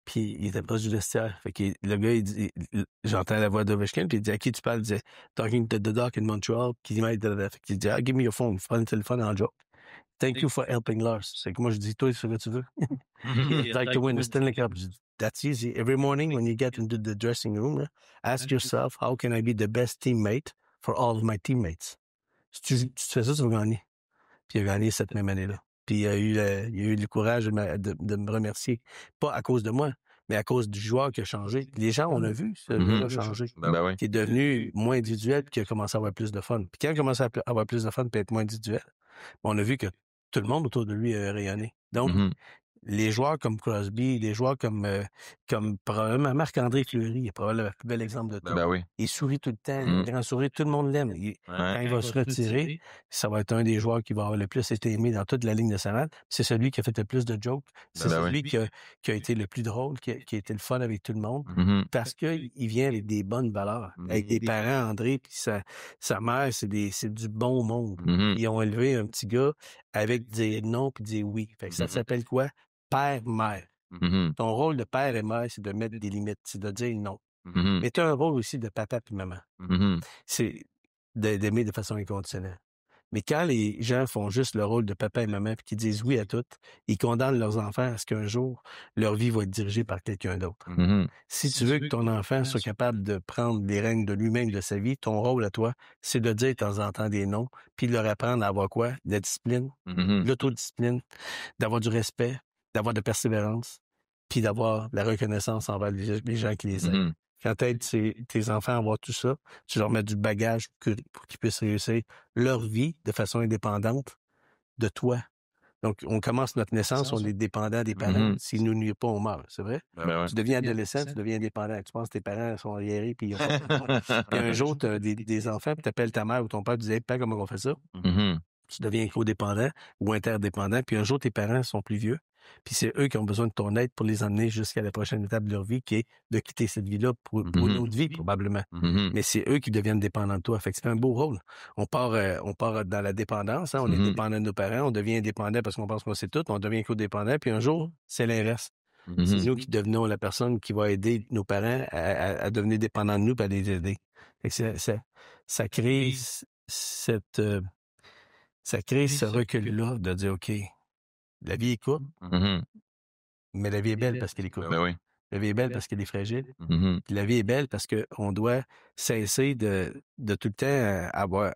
Puis il était proche du vestiaire. Fait que le gars, il dit, j'entends la voix d'Ovechkin, puis il dit, à qui tu parles? Il disait, talking to the doc in Montreal, puis il m'aide. Fait qu'il dit, give me your phone. Je prends le téléphone en joke. Thank you for helping Lars. C'est que moi, je dis, toi, c'est ce que tu veux. I'd like to win the Stanley Cup. That's easy. Every morning when you get into the dressing room, ask yourself, how can I be the best teammate for all of my teammates? Si tu fais ça, tu vas gagner. Puis il a gagné cette même année-là. Puis il a eu le courage de me remercier. Pas à cause de moi, mais à cause du joueur qui a changé. Les gens, on a vu ce joueur changer. Qui est devenu moins individuel puis qui a commencé à avoir plus de fun. Puis quand il a commencé à avoir plus de fun puis être moins individuel, on a vu que tout le monde autour de lui a rayonné. Donc, les joueurs comme Crosby, les joueurs comme probablement Marc-André Fleury est probablement le plus bel exemple de tout. Il sourit tout le temps, il a un grand sourire, tout le monde l'aime. Quand il va se retirer, ça va être un des joueurs qui va avoir le plus été aimé dans toute la ligne nationale. C'est celui qui a fait le plus de jokes. C'est celui qui a été le plus drôle, qui a été le fun avec tout le monde. Parce qu'il vient avec des bonnes valeurs. Avec des parents, André, puis sa mère, c'est du bon monde. Ils ont élevé un petit gars avec des non puis des oui. Fait que ça s'appelle quoi? Père-mère. Ton rôle de père et mère, c'est de mettre des limites, c'est de dire non. Mais tu as un rôle aussi de papa et maman. C'est d'aimer de façon inconditionnelle. Mais quand les gens font juste le rôle de papa et maman puis qu'ils disent oui à tout, ils condamnent leurs enfants à ce qu'un jour, leur vie va être dirigée par quelqu'un d'autre. Si tu veux que ton enfant soit capable de prendre les rênes de lui-même, de sa vie, ton rôle à toi, c'est de dire de temps en temps des noms, puis de leur apprendre à avoir quoi? De la discipline, l'autodiscipline, d'avoir du respect, d'avoir de persévérance, puis d'avoir la reconnaissance envers les gens qui les aident. Quand t'aides tes enfants à avoir tout ça, tu leur mets du bagage pour qu'ils puissent réussir leur vie de façon indépendante de toi. Donc, on commence notre naissance, on est dépendant des parents. S'ils nous nuisent pas, on meurt, c'est vrai? Tu deviens adolescent, tu deviens dépendant. Tu penses que tes parents sont arriérés, puis puis un jour, tu as des enfants, puis tu appelles ta mère ou ton père, tu dis, hey, père, comment on fait ça? Tu deviens codépendant ou interdépendant, puis un jour, tes parents sont plus vieux, puis c'est eux qui ont besoin de ton aide pour les emmener jusqu'à la prochaine étape de leur vie, qui est de quitter cette vie-là pour une autre vie, probablement. Mais c'est eux qui deviennent dépendants de toi. Fait que c'est un beau rôle. On part dans la dépendance, hein, on est dépendant de nos parents, on devient indépendant parce qu'on pense qu'on sait tout, on devient codépendant, puis un jour, c'est l'inverse. C'est nous qui devenons la personne qui va aider nos parents à devenir dépendants de nous et à les aider. Fait que ça crée ça crée ce recul-là de dire, OK, la vie est courte, mais la vie est belle parce qu'elle est courte. La vie est belle parce qu'elle est fragile. Mhm. Puis la vie est belle parce qu'on doit cesser de tout le temps avoir...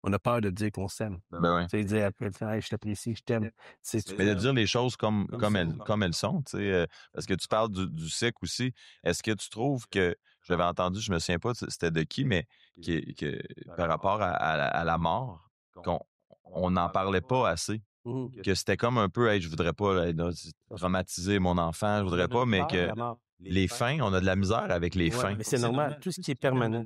On a peur de dire qu'on s'aime. Ben oui. Tu sais, dire après le temps, hey, je t'apprécie, je t'aime. Mais de dire les choses comme elles sont, tu sais, parce que tu parles du cycle aussi. Est-ce que tu trouves que, j'avais entendu, je me souviens pas c'était de qui, mais par rapport à la mort, on n'en parlait pas assez. Que c'était comme un peu, hey, je voudrais pas traumatiser mon enfant, je voudrais pas, mais que les fins, on a de la misère avec les fins. Mais c'est normal. Tout ce qui est permanent.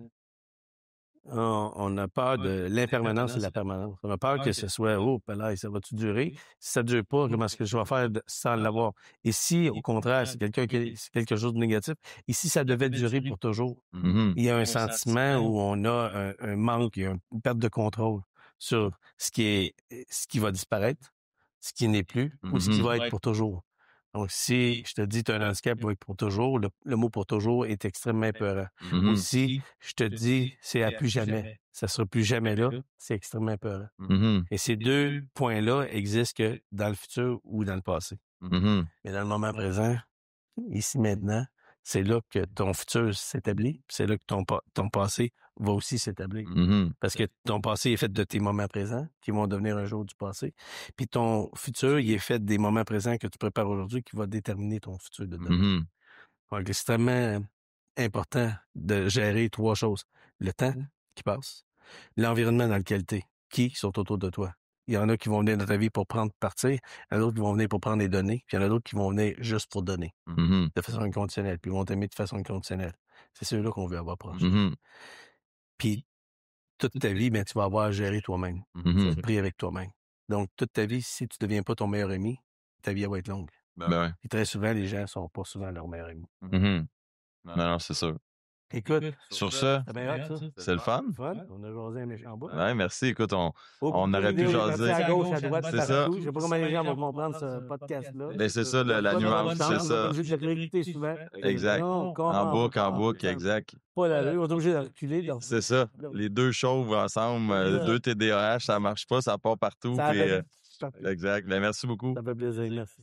On a peur de l'impermanence et de la permanence. On a peur que ce soit, oh, là, ça va-tu durer? Si ça ne dure pas, comment est-ce que je vais faire sans l'avoir? Et si, au contraire, c'est quelque chose de négatif, et si ça devait durer pour toujours, il y a un sentiment où on a un manque, il y a une perte de contrôle sur ce qui va disparaître, ce qui n'est plus, ou ce qui va être pour toujours. Donc, si je te dis tu as un handicap va être pour toujours, le mot pour toujours est extrêmement épeurant. Ou si je te dis c'est à plus jamais, ça sera plus jamais là, c'est extrêmement épeurant. Et ces deux points-là existent que dans le futur ou dans le passé. Mais dans le moment présent, ici maintenant, c'est là que ton futur s'établit, c'est là que ton passé va aussi s'établir. Parce que ton passé est fait de tes moments présents qui vont devenir un jour du passé. Puis ton futur, il est fait des moments présents que tu prépares aujourd'hui qui va déterminer ton futur de demain. Donc, c'est extrêmement important de gérer trois choses. Le temps qui passe, l'environnement dans lequel tu es, qui sont autour de toi. Il y en a qui vont venir dans ta vie pour prendre partir, il y en a d'autres qui vont venir pour prendre des données, puis il y en a d'autres qui vont venir juste pour donner, de façon inconditionnelle, puis ils vont t'aimer de façon inconditionnelle. C'est ceux-là qu'on veut avoir proche. Puis toute ta vie, ben, tu vas avoir à gérer toi-même. Tu vas être pris avec toi-même. Donc, toute ta vie, si tu ne deviens pas ton meilleur ami, ta vie elle va être longue. Et très souvent, les gens ne sont pas souvent leur meilleur ami. Non, c'est sûr. Écoute, sur ça, c'est le fun. On a jasé un méchant bout. Ouais, merci. Écoute, on aurait pu jaser. À gauche, à droite, c'est ça. Je sais pas comment les gens vont comprendre ce podcast-là. Ben, c'est ça, la nuance, c'est ça. On est obligé de le réécouter souvent. Exact. En boucle, exact. Pas la rue, on est obligé de reculer. C'est ça. Les deux chauves ensemble, deux TDAH, ça marche pas, ça part partout. Puis, exact. Ben, merci beaucoup. Ça fait plaisir, merci.